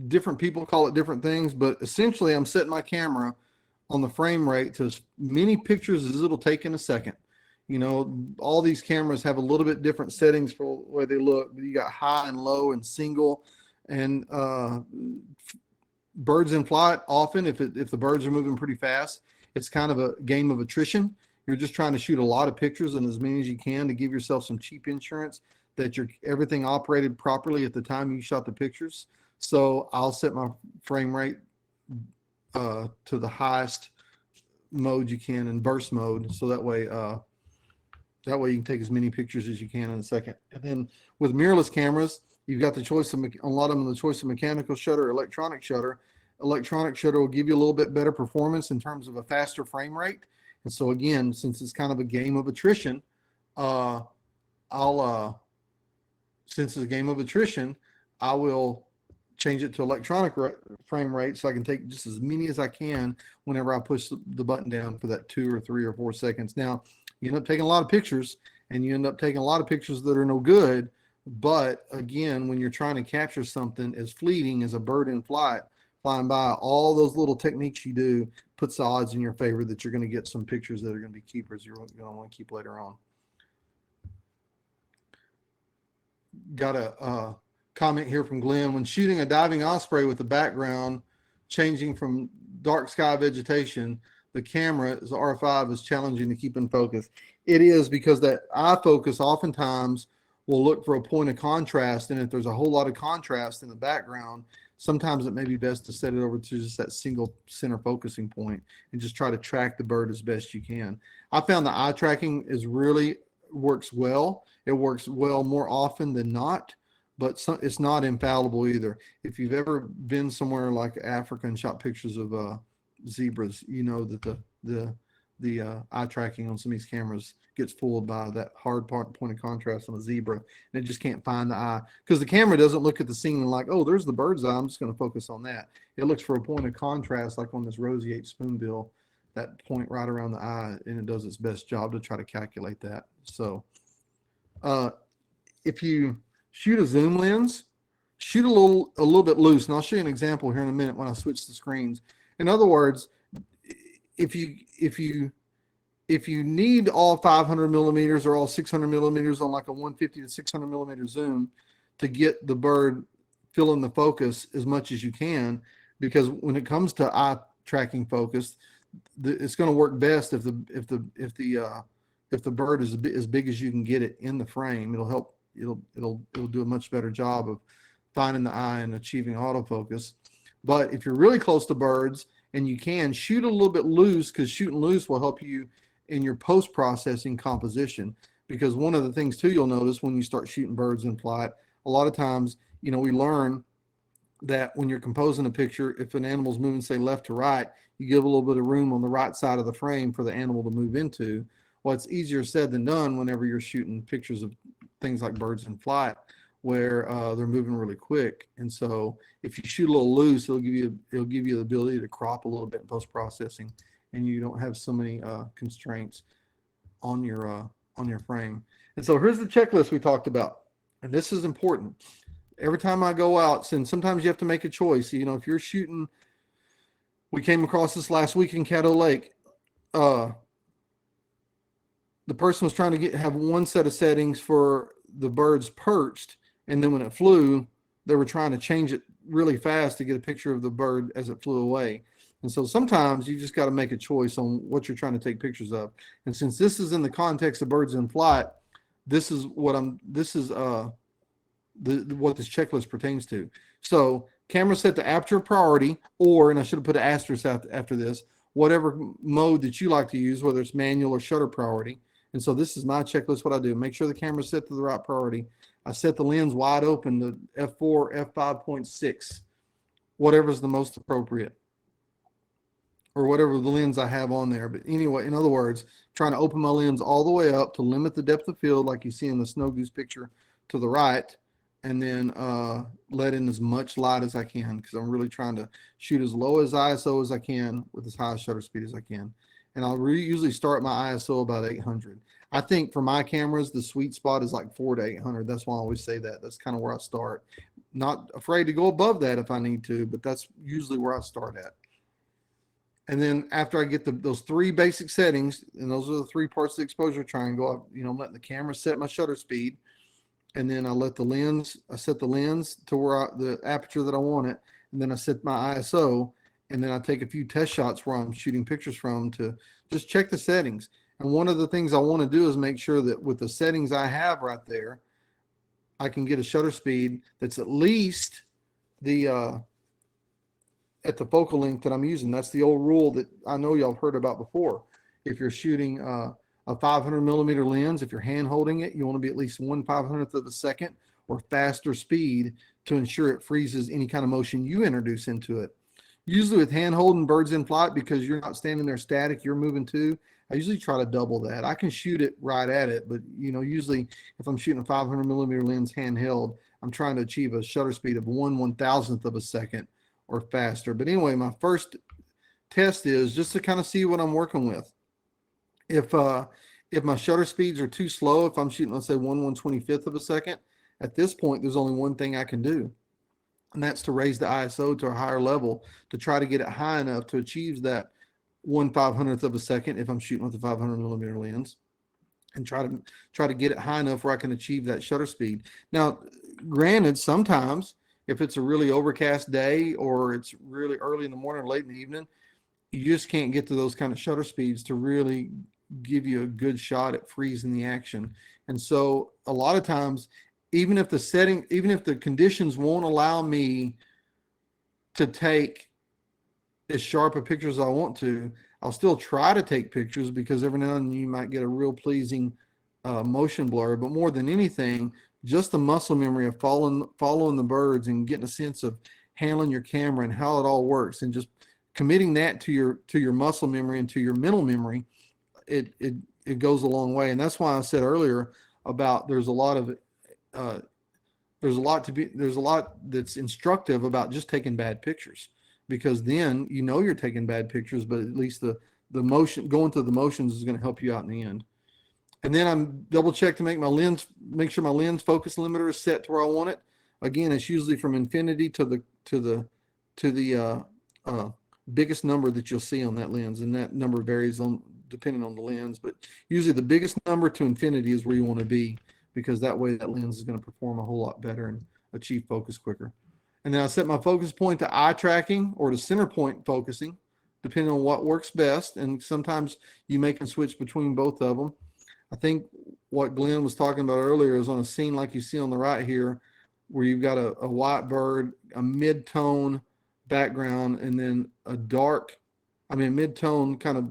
different people call it different things, but essentially I'm setting my camera on the frame rate to as many pictures as it'll take in a second. All these cameras have a little bit different settings for the way they look. You got high and low and single, and birds in flight. Often, if the birds are moving pretty fast, it's kind of a game of attrition. You're just trying to shoot a lot of pictures and as many as you can to give yourself some cheap insurance that everything operated properly at the time you shot the pictures. So I'll set my frame rate to the highest mode you can in burst mode, so that way you can take as many pictures as you can in a second. And then with mirrorless cameras, you've got the choice of a lot of them, the choice of mechanical shutter, electronic shutter. Electronic shutter will give you a little bit better performance in terms of a faster frame rate. And so again, since it's kind of a game of attrition, I will change it to electronic frame rate, so I can take just as many as I can whenever I push the button down for that 2 or 3 or 4 seconds. Now, you end up taking a lot of pictures, and you end up taking a lot of pictures that are no good. But again, when you're trying to capture something as fleeting as a bird in flight, flying by, all those little techniques you do puts the odds in your favor that you're going to get some pictures that are going to be keepers you're going to want to keep later on. Got a comment here from Glenn. When shooting a diving osprey with the background changing from dark sky vegetation, the camera's R5 is challenging to keep in focus. It is, because that eye focus oftentimes will look for a point of contrast, and if there's a whole lot of contrast in the background, sometimes it may be best to set it over to just that single center focusing point and just try to track the bird as best you can. I found the eye tracking works well. It works well more often than not, but it's not infallible either. If you've ever been somewhere like Africa and shot pictures of zebras, you know that the eye tracking on some of these cameras gets fooled by that hard point of contrast on a zebra, and it just can't find the eye, because the camera doesn't look at the scene and like, oh, there's the bird's eye, I'm just going to focus on that. It looks for a point of contrast, like on this roseate spoonbill, that point right around the eye, and it does its best job to try to calculate that. So if you shoot a zoom lens, shoot a little bit loose, and I'll show you an example here in a minute when I switch the screens. In other words, if you need all 500 millimeters or all 600 millimeters on like a 150 to 600 millimeter zoom to get the bird fill in the focus as much as you can, because when it comes to eye tracking focus, it's going to work best if the bird is as big as you can get it in the frame. It'll help. It'll do a much better job of finding the eye and achieving autofocus. But if you're really close to birds and you can shoot a little bit loose, because shooting loose will help you in your post-processing composition. Because one of the things too you'll notice when you start shooting birds in flight, a lot of times, we learn that when you're composing a picture, if an animal's moving, say, left to right, you give a little bit of room on the right side of the frame for the animal to move into. Well, it's easier said than done whenever you're shooting pictures of things like birds in flight where they're moving really quick. And so if you shoot a little loose, it'll give you the ability to crop a little bit in post-processing, and you don't have so many constraints on your frame. And so here's the checklist we talked about. And this is important. Every time I go out, since sometimes you have to make a choice, you know, if you're shooting, we came across this last week in Caddo Lake. The person was trying to have one set of settings for the birds perched, and then when it flew, they were trying to change it really fast to get a picture of the bird as it flew away. And so sometimes you just got to make a choice on what you're trying to take pictures of. And since this is in the context of birds in flight, this is what this checklist pertains to. So camera set to aperture priority, or, and I should have put an asterisk after this, whatever mode that you like to use, whether it's manual or shutter priority. And so this is my checklist. What I do, make sure the camera's set to the right priority. I set the lens wide open to f4, f5.6, whatever's the most appropriate, or whatever the lens I have on there. But anyway, in other words, trying to open my lens all the way up to limit the depth of field, like you see in the snow goose picture to the right, and then let in as much light as I can, because I'm really trying to shoot as low as ISO as I can with as high shutter speed as I can. And I'll usually start my ISO about 800. I think for my cameras, the sweet spot is like 400 to 800. That's why I always say that. That's kind of where I start. Not afraid to go above that if I need to, but that's usually where I start at. And then after I get those three basic settings, and those are the three parts of the exposure triangle, I'm letting the camera set my shutter speed, and then I set the lens to where the aperture that I want it, and then I set my ISO, and then I take a few test shots where I'm shooting pictures from to just check the settings. And one of the things I want to do is make sure that with the settings I have right there, I can get a shutter speed that's at least at the focal length that I'm using. That's the old rule that I know y'all have heard about before. If you're shooting a 500 millimeter lens, if you're hand holding it, you want to be at least 1/500th of a second or faster speed to ensure it freezes any kind of motion you introduce into it. Usually with hand holding birds in flight, because you're not standing there static, you're moving too, I usually try to double that. I can shoot it right at it, but usually if I'm shooting a 500 millimeter lens handheld, I'm trying to achieve a shutter speed of 1/1000th of a second or faster. But anyway, my first test is just to kind of see what I'm working with. If my shutter speeds are too slow, if I'm shooting, let's say 1/125th of a second, at this point, there's only one thing I can do, and that's to raise the ISO to a higher level to try to get it high enough to achieve that 1/500th of a second if I'm shooting with a 500 millimeter lens, and try to get it high enough where I can achieve that shutter speed. Now, granted, sometimes if it's a really overcast day or it's really early in the morning or late in the evening, you just can't get to those kind of shutter speeds to really give you a good shot at freezing the action. And so a lot of times, even if the conditions won't allow me to take as sharp a picture as I want to, I'll still try to take pictures, because every now and then you might get a real pleasing motion blur. But more than anything, just the muscle memory of following the birds and getting a sense of handling your camera and how it all works, and just committing that to your muscle memory and to your mental memory, it goes a long way. And that's why I said earlier about there's a lot that's instructive about just taking bad pictures, because then you're taking bad pictures, but at least the motion, going through the motions, is going to help you out in the end. And then I'm double check to make sure my lens focus limiter is set to where I want it. Again, it's usually from infinity to the biggest number that you'll see on that lens, and that number varies depending on the lens, but usually the biggest number to infinity is where you want to be, because that way that lens is going to perform a whole lot better and achieve focus quicker. And then I set my focus point to eye tracking or to center point focusing, depending on what works best. And sometimes you may can switch between both of them. I think what Glenn was talking about earlier is on a scene like you see on the right here, where you've got a white bird, a mid-tone background, and then mid-tone kind of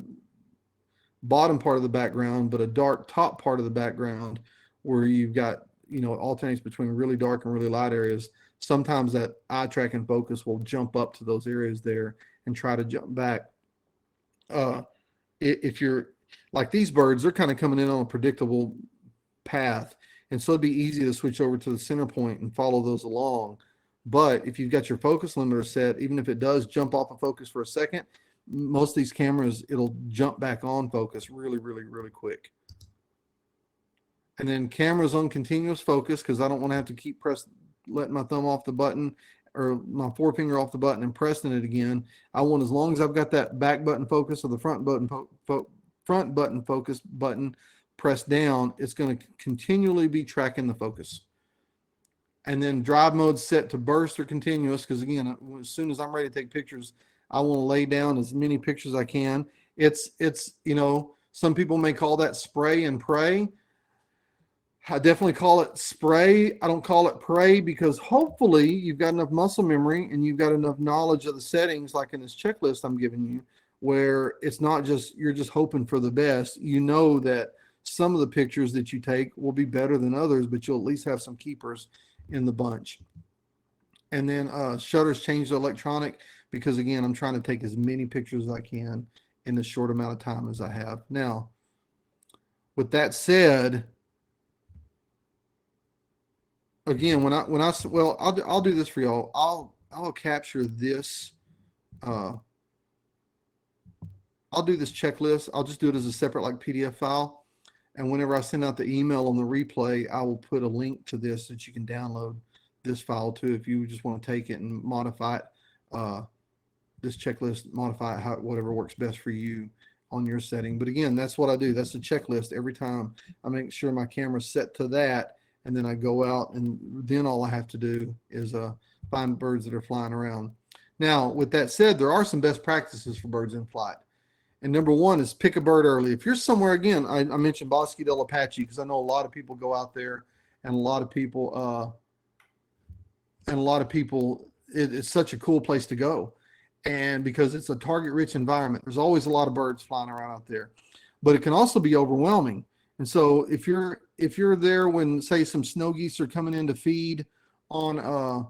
bottom part of the background, but a dark top part of the background, where you've got, alternates between really dark and really light areas. sometimes that eye tracking focus will jump up to those areas there and try to jump back. If you're like these birds, they're kind of coming in on a predictable path. And so it'd be easy to switch over to the center point and follow those along. But if you've got your focus limiter set, even if it does jump off of focus for a second, most of these cameras, it'll jump back on focus really, really, really quick. And then cameras on continuous focus, because I don't want to have to keep letting my thumb off the button or my forefinger off the button and pressing it again. I want, as long as I've got that back button focus or the front button focus button pressed down, it's going to continually be tracking the focus. And then drive mode set to burst or continuous, because again, as soon as I'm ready to take pictures, I want to lay down as many pictures as I can. It's some people may call that spray and pray. I definitely call it spray. I don't call it pray, because hopefully you've got enough muscle memory and you've got enough knowledge of the settings, like in this checklist I'm giving you, where it's not just you're just hoping for the best. You know that some of the pictures that you take will be better than others, but you'll at least have some keepers in the bunch. And then shutters change to electronic, because again, I'm trying to take as many pictures as I can in the short amount of time as I have. Now, with that said, again, I'll do this for y'all. I'll capture this. I'll do this checklist. I'll just do it as a separate like PDF file. And whenever I send out the email on the replay, I will put a link to this that you can download this file too, if you just want to take it and modify it. This checklist, modify it whatever works best for you on your setting. But again, that's what I do. That's the checklist. Every time I make sure my camera's set to that, and then I go out, and then all I have to do is find birds that are flying around. Now, with that said, there are some best practices for birds in flight. And number one is pick a bird early. If you're somewhere, again, I mentioned Bosque del Apache, because I know a lot of people go out there, and a lot of people, it's such a cool place to go. And because it's a target-rich environment, there's always a lot of birds flying around out there. But it can also be overwhelming. And so if you're there when, say, some snow geese are coming in to feed on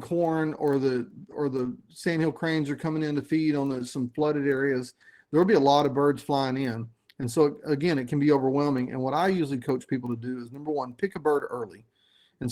corn, or the sandhill cranes are coming in to feed on some flooded areas, there'll be a lot of birds flying in. And so again, it can be overwhelming. And what I usually coach people to do is, number one, pick a bird early. And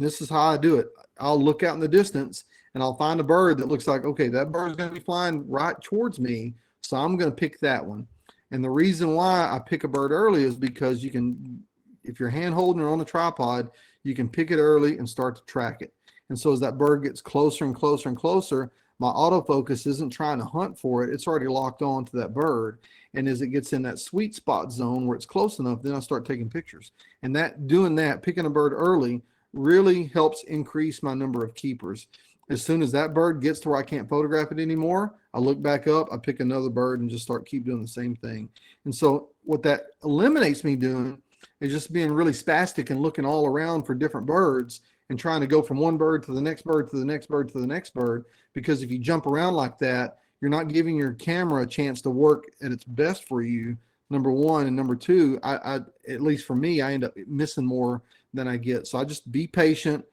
this is how I do it. I'll look out in the distance and I'll find a bird that looks like, okay, that bird's going to be flying right towards me, so I'm going to pick that one. And the reason why I pick a bird early is because you can, if you're hand holding or on a tripod, you can pick it early and start to track it. And so as that bird gets closer and closer and closer, my autofocus isn't trying to hunt for it. It's already locked on to that bird. And as it gets in that sweet spot zone where it's close enough, then I start taking pictures. And picking a bird early really helps increase my number of keepers. As soon as that bird gets to where I can't photograph it anymore, I look back up, I pick another bird, and just keep doing the same thing. And so what that eliminates me doing is just being really spastic and looking all around for different birds and trying to go from one bird to the next bird to the next bird to the next bird. Because if you jump around like that, you're not giving your camera a chance to work at its best for you, number one. And number two, I at least for me, I end up missing more than I get. So I just be patient,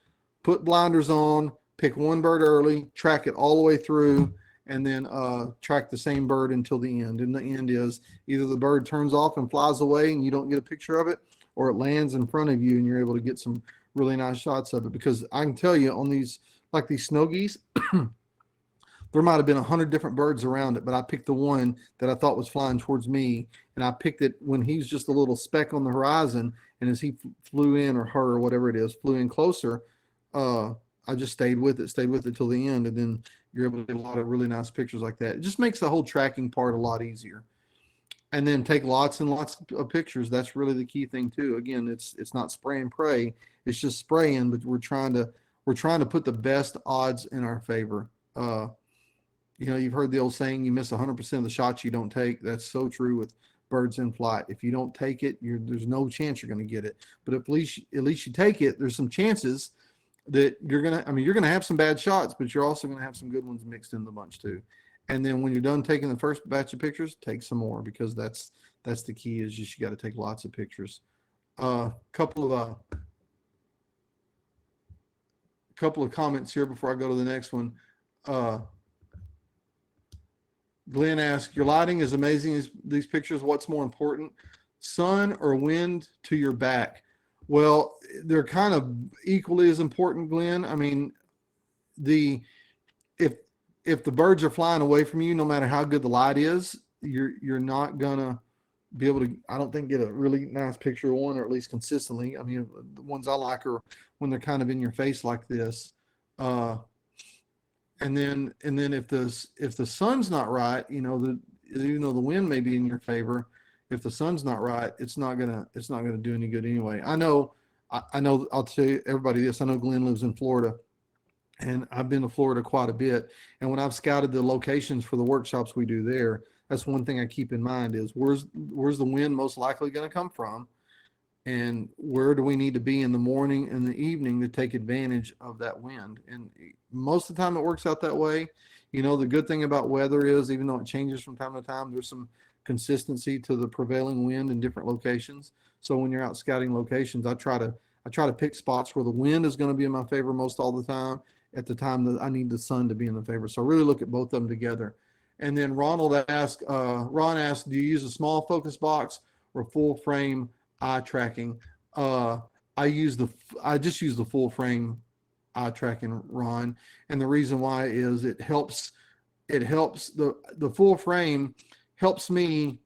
put blinders on, pick one bird early, track it all the way through, and then track the same bird until the end. And the end is either the bird turns off and flies away and you don't get a picture of it, or it lands in front of you and you're able to get some really nice shots of it. Because I can tell you, on these snow geese, there might have been 100 different birds around it, but I picked the one that I thought was flying towards me, and I picked it when he's just a little speck on the horizon, and as he flew in, or her, or whatever it is, flew in closer, I just stayed with it till the end, and then you're able to get a lot of really nice pictures like that. It just makes the whole tracking part a lot easier. And then take lots and lots of pictures. That's really the key thing too. Again, it's not spray and pray. It's just spraying, but we're trying to put the best odds in our favor. You've heard the old saying, you miss 100% of the shots you don't take. That's so true with birds in flight. If you don't take it, there's no chance you're going to get it. But at least you take it, there's some chances that you're going to have some bad shots, but you're also going to have some good ones mixed in the bunch too. And then when you're done taking the first batch of pictures, take some more, because that's the key, is just you got to take lots of pictures. Couple of couple of comments here before I go to the next one. Glenn asked, your lighting is amazing. These pictures, what's more important, sun or wind to your back? Well, they're kind of equally as important, Glenn. I mean, if the birds are flying away from you, no matter how good the light is, you're not gonna be able to, I don't think, get a really nice picture of one, or at least consistently. I mean, the ones I like are when they're kind of in your face like this. And then if the sun's not right, you know, even though the wind may be in your favor, if the sun's not right, it's not gonna do any good anyway. I know. I'll tell you, everybody this. I know Glenn lives in Florida, and I've been to Florida quite a bit. And when I've scouted the locations for the workshops we do there, that's one thing I keep in mind is where's the wind most likely going to come from, and where do we need to be in the morning and the evening to take advantage of that wind. And most of the time it works out that way. You know, the good thing about weather is, even though it changes from time to time, there's some consistency to the prevailing wind in different locations. So when you're out scouting locations, I try to pick spots where the wind is going to be in my favor most all the time, at the time that I need the sun to be in the favor. So really look at both of them together. And then Ron asked, do you use a small focus box or full frame eye tracking? I just use the full frame eye tracking, Ron. And the reason why is it helps the full frame helps me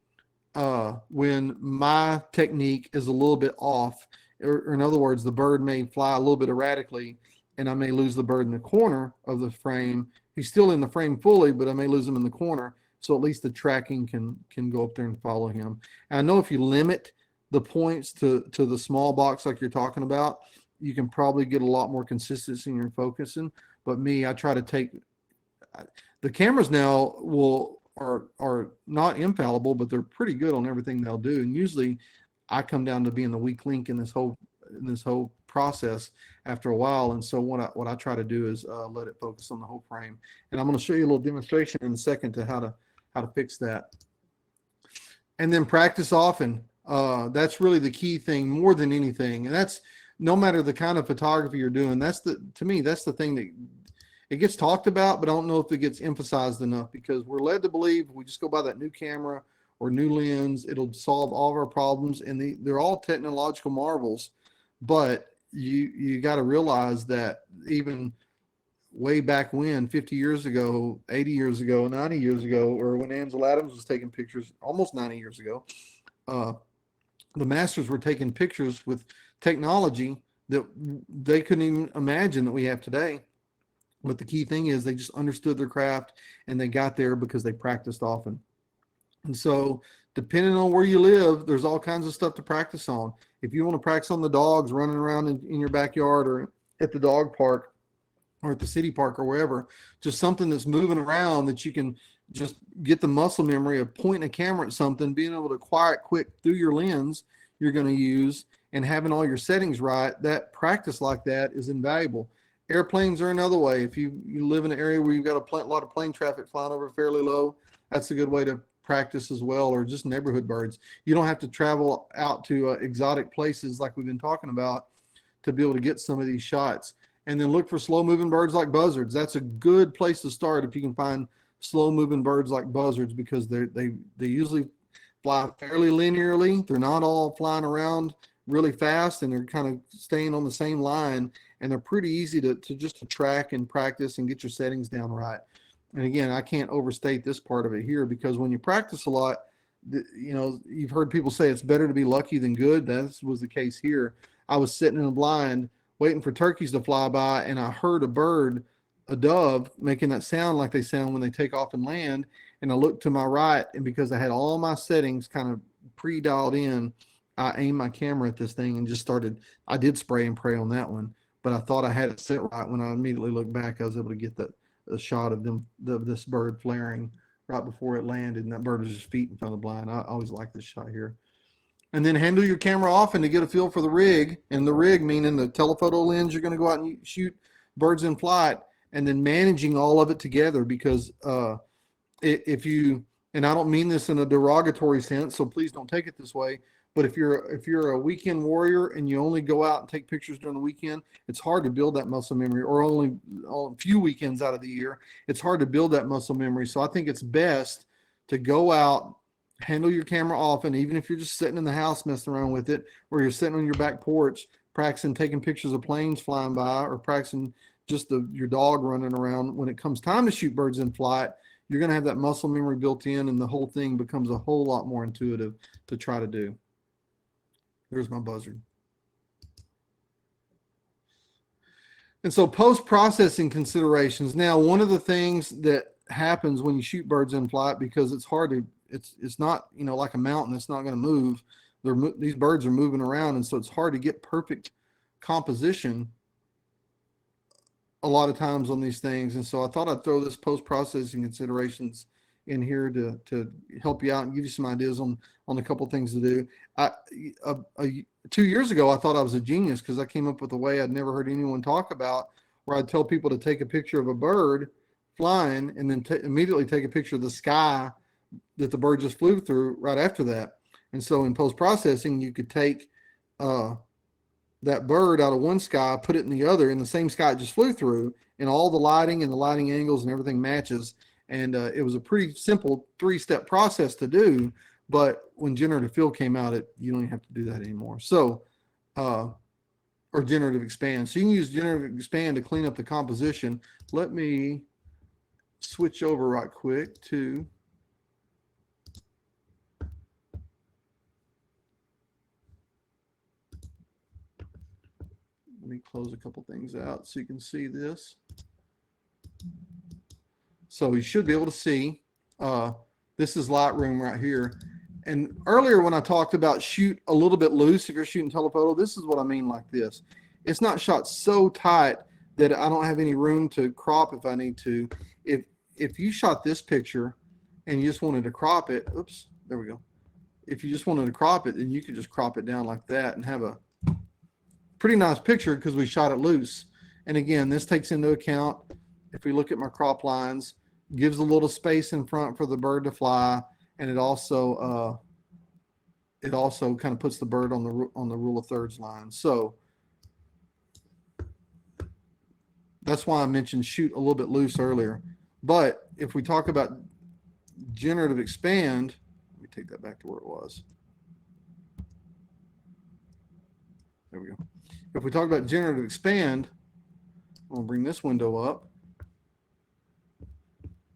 when my technique is a little bit off, or in other words, the bird may fly a little bit erratically, and I may lose the bird in the corner of the frame. He's still in the frame fully, but I may lose him in the corner. So at least the tracking can go up there and follow him. And I know if you limit the points to the small box like you're talking about, you can probably get a lot more consistency in your focusing. But me, I try to take the cameras now are not infallible, but they're pretty good on everything they'll do. And usually I come down to being the weak link in this whole process after a while. And so what I try to do is let it focus on the whole frame. And I'm going to show you a little demonstration in a second to how to fix that. And then practice often. That's really the key thing more than anything. And that's no matter the kind of photography you're doing. To me, that's the thing that it gets talked about, but I don't know if it gets emphasized enough, because we're led to believe if we just go buy that new camera or new lens, it'll solve all of our problems. And they're all technological marvels, but you got to realize that even way back when, 50 years ago, 80 years ago, 90 years ago, or when Ansel Adams was taking pictures almost 90 years ago, the masters were taking pictures with technology that they couldn't even imagine that we have today. But the key thing is they just understood their craft, and they got there because they practiced often. And so depending on where you live, there's all kinds of stuff to practice on. If you want to practice on the dogs running around in your backyard, or at the dog park, or at the city park, or wherever, just something that's moving around that you can just get the muscle memory of pointing a camera at something, being able to acquire it quick through your lens you're going to use, and having all your settings right, that practice like that is invaluable. Airplanes are another way. If you live in an area where you've got a lot of plane traffic flying over fairly low, that's a good way to practice as well, or just neighborhood birds. You don't have to travel out to exotic places like we've been talking about to be able to get some of these shots. And then look for slow moving birds like buzzards. That's a good place to start if you can find slow moving birds like buzzards, because they usually fly fairly linearly. They're not all flying around really fast, and they're kind of staying on the same line, and they're pretty easy to track and practice and get your settings down right. And again, I can't overstate this part of it here, because when you practice a lot, you've heard people say it's better to be lucky than good. That was the case here. I was sitting in a blind waiting for turkeys to fly by, and I heard a dove making that sound like they sound when they take off and land. And I looked to my right, and because I had all my settings kind of pre-dialed in, I aimed my camera at this thing and just started. I did spray and pray on that one, but I thought I had it set right. When I immediately looked back, I was able to get a shot of this bird flaring right before it landed, and that bird was just feet in front of the blind. I always like this shot here. And then handle your camera often to get a feel for the rig, and the rig meaning the telephoto lens you're going to go out and shoot birds in flight, and then managing all of it together, because if you, and I don't mean this in a derogatory sense, so please don't take it this way, But if you're a weekend warrior and you only go out and take pictures during the weekend, it's hard to build that muscle memory. Or only a few weekends out of the year, it's hard to build that muscle memory. So I think it's best to go out, handle your camera often, even if you're just sitting in the house messing around with it, or you're sitting on your back porch practicing taking pictures of planes flying by, or practicing just your dog running around. When it comes time to shoot birds in flight, you're going to have that muscle memory built in, and the whole thing becomes a whole lot more intuitive to try to do. There's my buzzard. And so post-processing considerations. Now, one of the things that happens when you shoot birds in flight, because it's hard to, it's not, like a mountain, it's not going to move. These birds are moving around, and so it's hard to get perfect composition a lot of times on these things. And so I thought I'd throw this post-processing considerations in here to help you out and give you some ideas on a couple things to do. 2 years ago, I thought I was a genius because I came up with a way I'd never heard anyone talk about, where I'd tell people to take a picture of a bird flying and then immediately take a picture of the sky that the bird just flew through right after that. And so in post-processing, you could take that bird out of one sky, put it in the other, in the same sky it just flew through, and all the lighting and the lighting angles and everything matches. And it was a pretty simple 3-step process to do. But when generative fill came out, you don't even have to do that anymore. So, or generative expand. So you can use generative expand to clean up the composition. Let me switch over right quick to let me close a couple things out so you can see this. So you should be able to see, this is Lightroom right here. And earlier when I talked about shoot a little bit loose, if you're shooting telephoto, this is what I mean like this. It's not shot so tight that I don't have any room to crop if I need to. If you shot this picture and you just wanted to crop it, oops, there we go. If you just wanted to crop it, then you could just crop it down like that and have a pretty nice picture because we shot it loose. And again, this takes into account, if we look at my crop lines, gives a little space in front for the bird to fly, and it also kind of puts the bird on the rule of thirds line. So that's why I mentioned shoot a little bit loose earlier. But if we talk about generative expand, let me take that back to where it was. There we go. If we talk about generative expand, I'm going to bring this window up.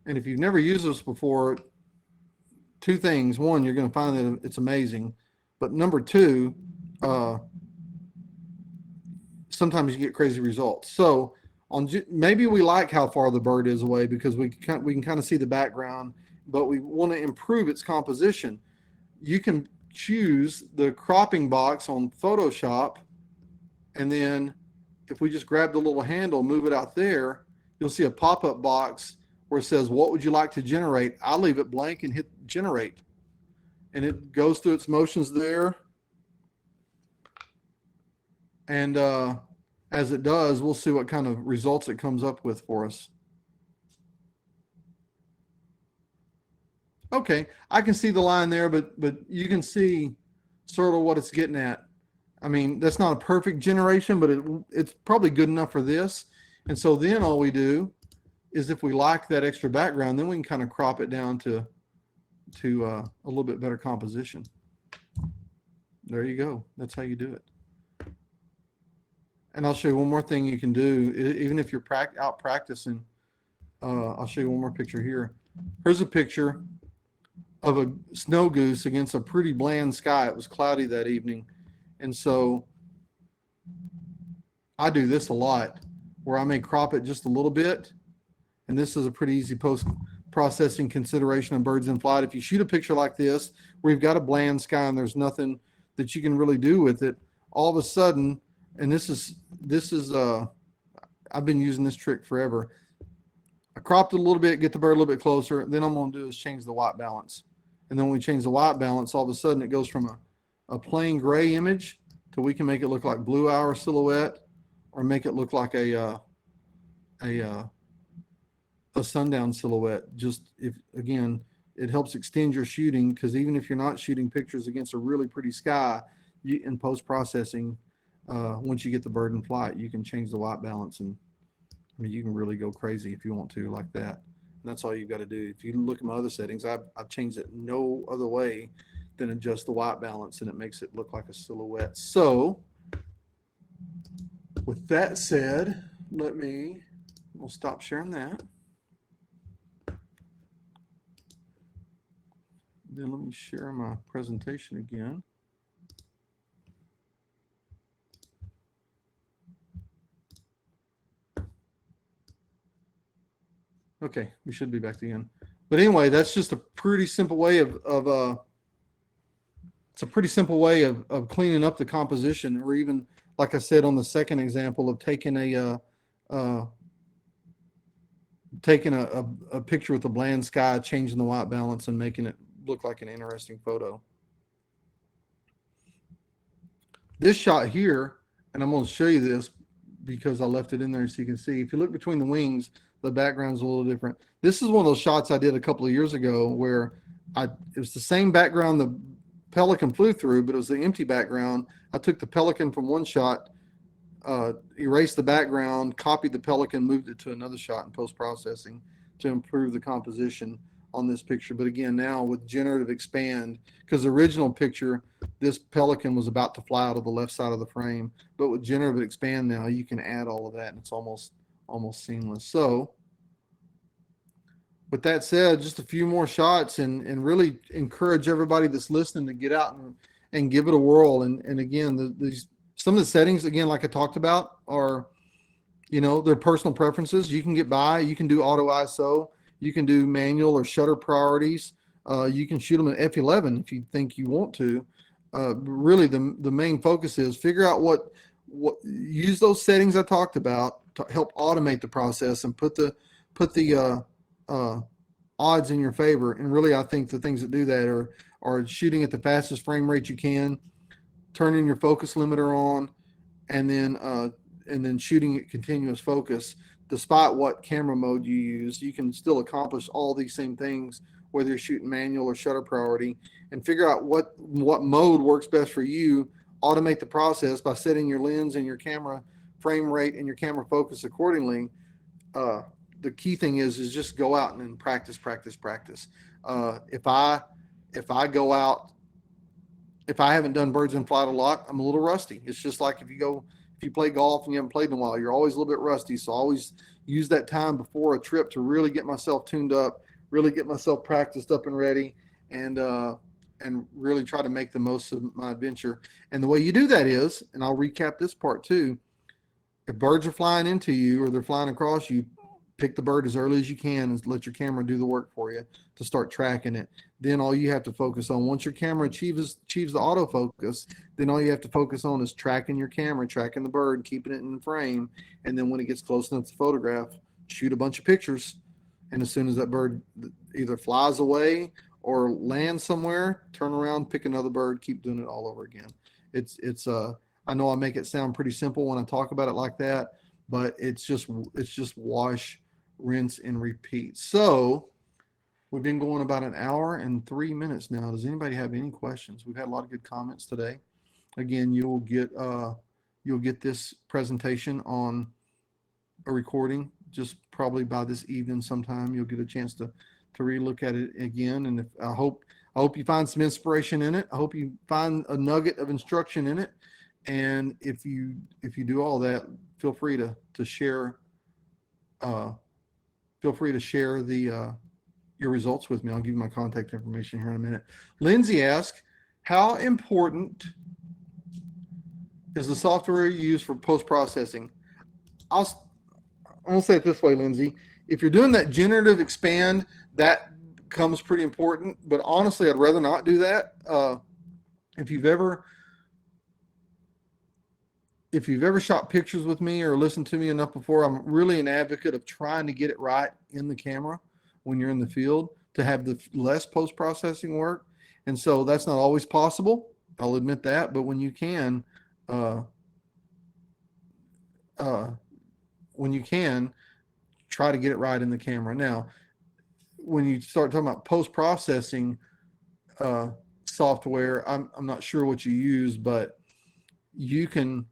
And if you've never used this before, 2 things. One, you're going to find that it's amazing. But number 2, sometimes you get crazy results. So maybe we like how far the bird is away because we can kind of see the background, but we want to improve its composition. You can choose the cropping box on Photoshop, and then if we just grab the little handle, move it out there, you'll see a pop-up box where it says, what would you like to generate? I'll leave it blank and hit generate. And it goes through its motions there. And as it does, we'll see what kind of results it comes up with for us. Okay, I can see the line there, but you can see sort of what it's getting at. I mean, that's not a perfect generation, but it's probably good enough for this. And so then all we do is, if we like that extra background, then we can kind of crop it down to a little bit better composition. There you go. That's how you do it. And I'll show you one more thing you can do, even if you're out practicing. I'll show you one more picture here. Here's a picture of a snow goose against a pretty bland sky. It was cloudy that evening. And so I do this a lot, where I may crop it just a little bit. And this is a pretty easy post-processing consideration of birds in flight. If you shoot a picture like this, where you've got a bland sky and there's nothing that you can really do with it, all of a sudden, and this is I've been using this trick forever. I cropped it a little bit, get the bird a little bit closer. Then I'm going to do is change the white balance. And then when we change the white balance, all of a sudden it goes from a plain gray image to we can make it look like blue hour silhouette, or make it look like a sundown silhouette. Just if it helps extend your shooting, because even if you're not shooting pictures against a really pretty sky, in post-processing, once you get the bird in flight, you can change the white balance, and I mean, you can really go crazy if you want to like that. And that's all you've got to do. If you look at my other settings, I've changed it no other way than adjust the white balance, and it makes it look like a silhouette. So with that said, we'll stop sharing that. Then let me share my presentation again. Okay, we should be back again. But anyway, that's just a pretty simple way of it's a pretty simple way of cleaning up the composition, or even, like I said on the second example, of taking a picture with a bland sky, changing the white balance, and making it look like an interesting photo. This shot here, and I'm going to show you this because I left it in there so you can see. If you look between the wings, the background's a little different. This is one of those shots I did a couple of years ago where it was the same background the pelican flew through, but it was the empty background. I took the pelican from one shot, erased the background, copied the pelican, moved it to another shot in post-processing to improve the composition on this picture. But again, now with generative expand, because the original picture, this pelican was about to fly out of the left side of the frame, but with generative expand now, you can add all of that, and it's almost seamless. So with that said, just a few more shots, and really encourage everybody that's listening to get out and give it a whirl. And again, some of the settings, again, like I talked about, are, they're personal preferences. You can get by, you can do auto ISO, you can do manual or shutter priorities. You can shoot them at F11 if you think you want to. Really, the main focus is figure out what use those settings I talked about to help automate the process and put the odds in your favor. And really, I think the things that do that are shooting at the fastest frame rate you can, turning your focus limiter on, and then shooting at continuous focus. Despite what camera mode you use, you can still accomplish all these same things, whether you're shooting manual or shutter priority, and figure out what mode works best for you. Automate the process by setting your lens and your camera frame rate and your camera focus accordingly. The key thing is just go out and practice. If I go out, if I haven't done birds in flight a lot, I'm a little rusty. It's just like if you play golf and you haven't played in a while, you're always a little bit rusty. So I always use that time before a trip to really get myself tuned up, really get myself practiced up and ready, and really try to make the most of my adventure. And the way you do that is, and I'll recap this part too, if birds are flying into you or they're flying across you, pick the bird as early as you can and let your camera do the work for you to start tracking it. Then all you have to focus on, once your camera achieves the autofocus, then all you have to focus on is tracking your camera, tracking the bird, keeping it in the frame. And then when it gets close enough to photograph, shoot a bunch of pictures. And as soon as that bird either flies away or lands somewhere, turn around, pick another bird, keep doing it all over again. I know I make it sound pretty simple when I talk about it like that, but it's just wash, rinse, and repeat. So we've been going about an hour and 3 minutes now. Does anybody have any questions? We've had a lot of good comments today. Again, you'll get this presentation on a recording just probably by this evening sometime. You'll get a chance to relook at it again. And I hope you find some inspiration in it. I hope you find a nugget of instruction in it. And if you do all that, feel free to share. Feel free to share your results with me. I'll give you my contact information here in a minute. Lindsay asks, how important is the software you use for post-processing? I'm going to say it this way, Lindsay. If you're doing that generative expand, that becomes pretty important. But honestly, I'd rather not do that. If you've ever shot pictures with me or listened to me enough before, I'm really an advocate of trying to get it right in the camera when you're in the field to have the less post-processing work. And so that's not always possible. I'll admit that. But when you can, try to get it right in the camera. Now, when you start talking about post-processing software, I'm not sure what you use, but you can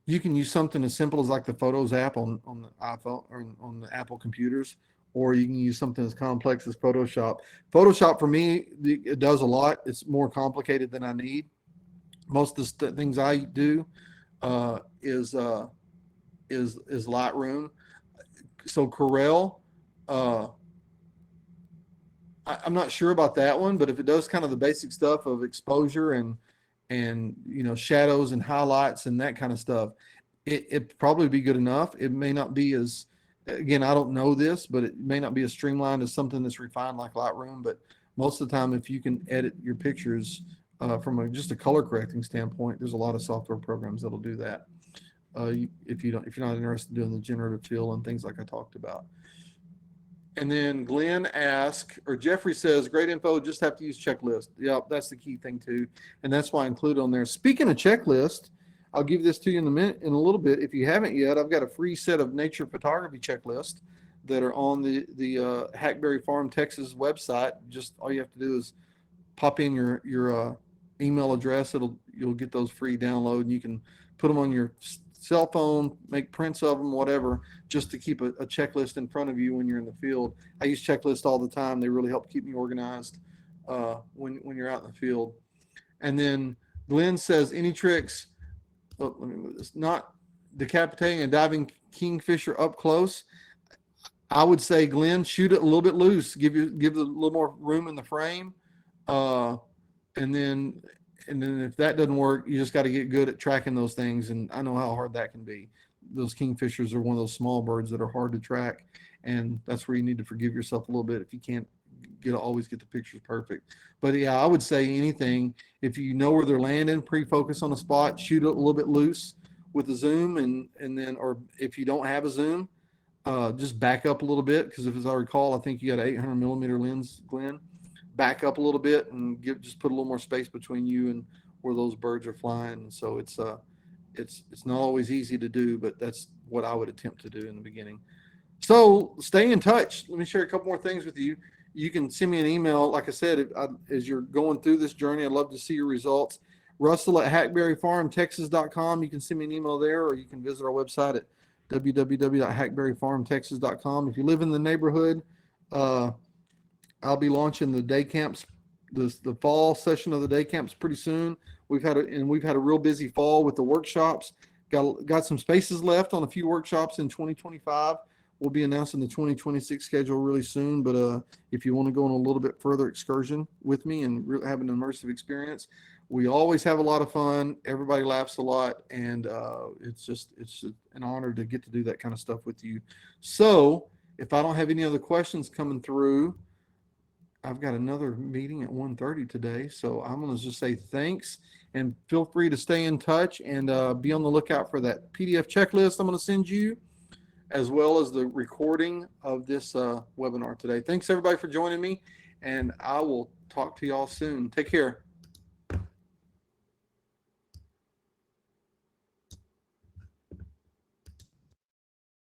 use something as simple as like the Photos app on the iPhone or on the Apple computers, or you can use something as complex as Photoshop. Photoshop for me, it does a lot. It's more complicated than I need. Most of the things I do is Lightroom. So Corel, I'm not sure about that one, but if it does kind of the basic stuff of exposure and shadows and highlights and that kind of stuff, it probably be good enough. It may not be as, again, I don't know this, but it may not be as streamlined as something that's refined like Lightroom. But most of the time, if you can edit your pictures from just a color correcting standpoint, there's a lot of software programs that'll do that. If you're not interested in doing the generative fill and things like I talked about. And then Glenn asks, or Jeffrey says, great info, just have to use checklist. Yep, that's the key thing too. And that's why I include on there. Speaking of checklist, I'll give this to you in a little bit. If you haven't yet, I've got a free set of nature photography checklists that are on the Hackberry Farm, Texas website. Just all you have to do is pop in your email address. You'll get those free download, and you can put them on your cell phone, make prints of them, whatever, just to keep a checklist in front of you when you're in the field. I use checklists all the time. They really help keep me organized when you're out in the field. And then Glenn says, any tricks, let me move this, not decapitating a diving kingfisher up close? I would say, Glenn, shoot it a little bit loose, give it a little more room in the frame. And then if that doesn't work, you just got to get good at tracking those things. And I know how hard that can be. Those kingfishers are one of those small birds that are hard to track. And that's where you need to forgive yourself a little bit if you can't always get the pictures perfect. But yeah, I would say anything, if you know where they're landing, pre-focus on a spot, shoot it a little bit loose with a zoom. And then, or if you don't have a zoom, just back up a little bit. Because as I recall, I think you got an 800 millimeter lens, Glenn. Back up a little bit and just put a little more space between you and where those birds are flying. So it's not always easy to do, but that's what I would attempt to do in the beginning. So stay in touch. Let me share a couple more things with you. You can send me an email. Like I said, as you're going through this journey, I'd love to see your results. Russell@hackberryfarmtexas.com. You can send me an email there, or you can visit our website at www.hackberryfarmtexas.com. If you live in the neighborhood, I'll be launching the day camps, the fall session of the day camps pretty soon. We've had a real busy fall with the workshops. Got some spaces left on a few workshops in 2025. We'll be announcing the 2026 schedule really soon. But if you want to go on a little bit further excursion with me and have an immersive experience, we always have a lot of fun. Everybody laughs a lot, and it's an honor to get to do that kind of stuff with you. So if I don't have any other questions coming through, I've got another meeting at 1:30 today, so I'm going to just say thanks, and feel free to stay in touch and be on the lookout for that PDF checklist I'm going to send you, as well as the recording of this webinar today. Thanks, everybody, for joining me, and I will talk to y'all soon. Take care.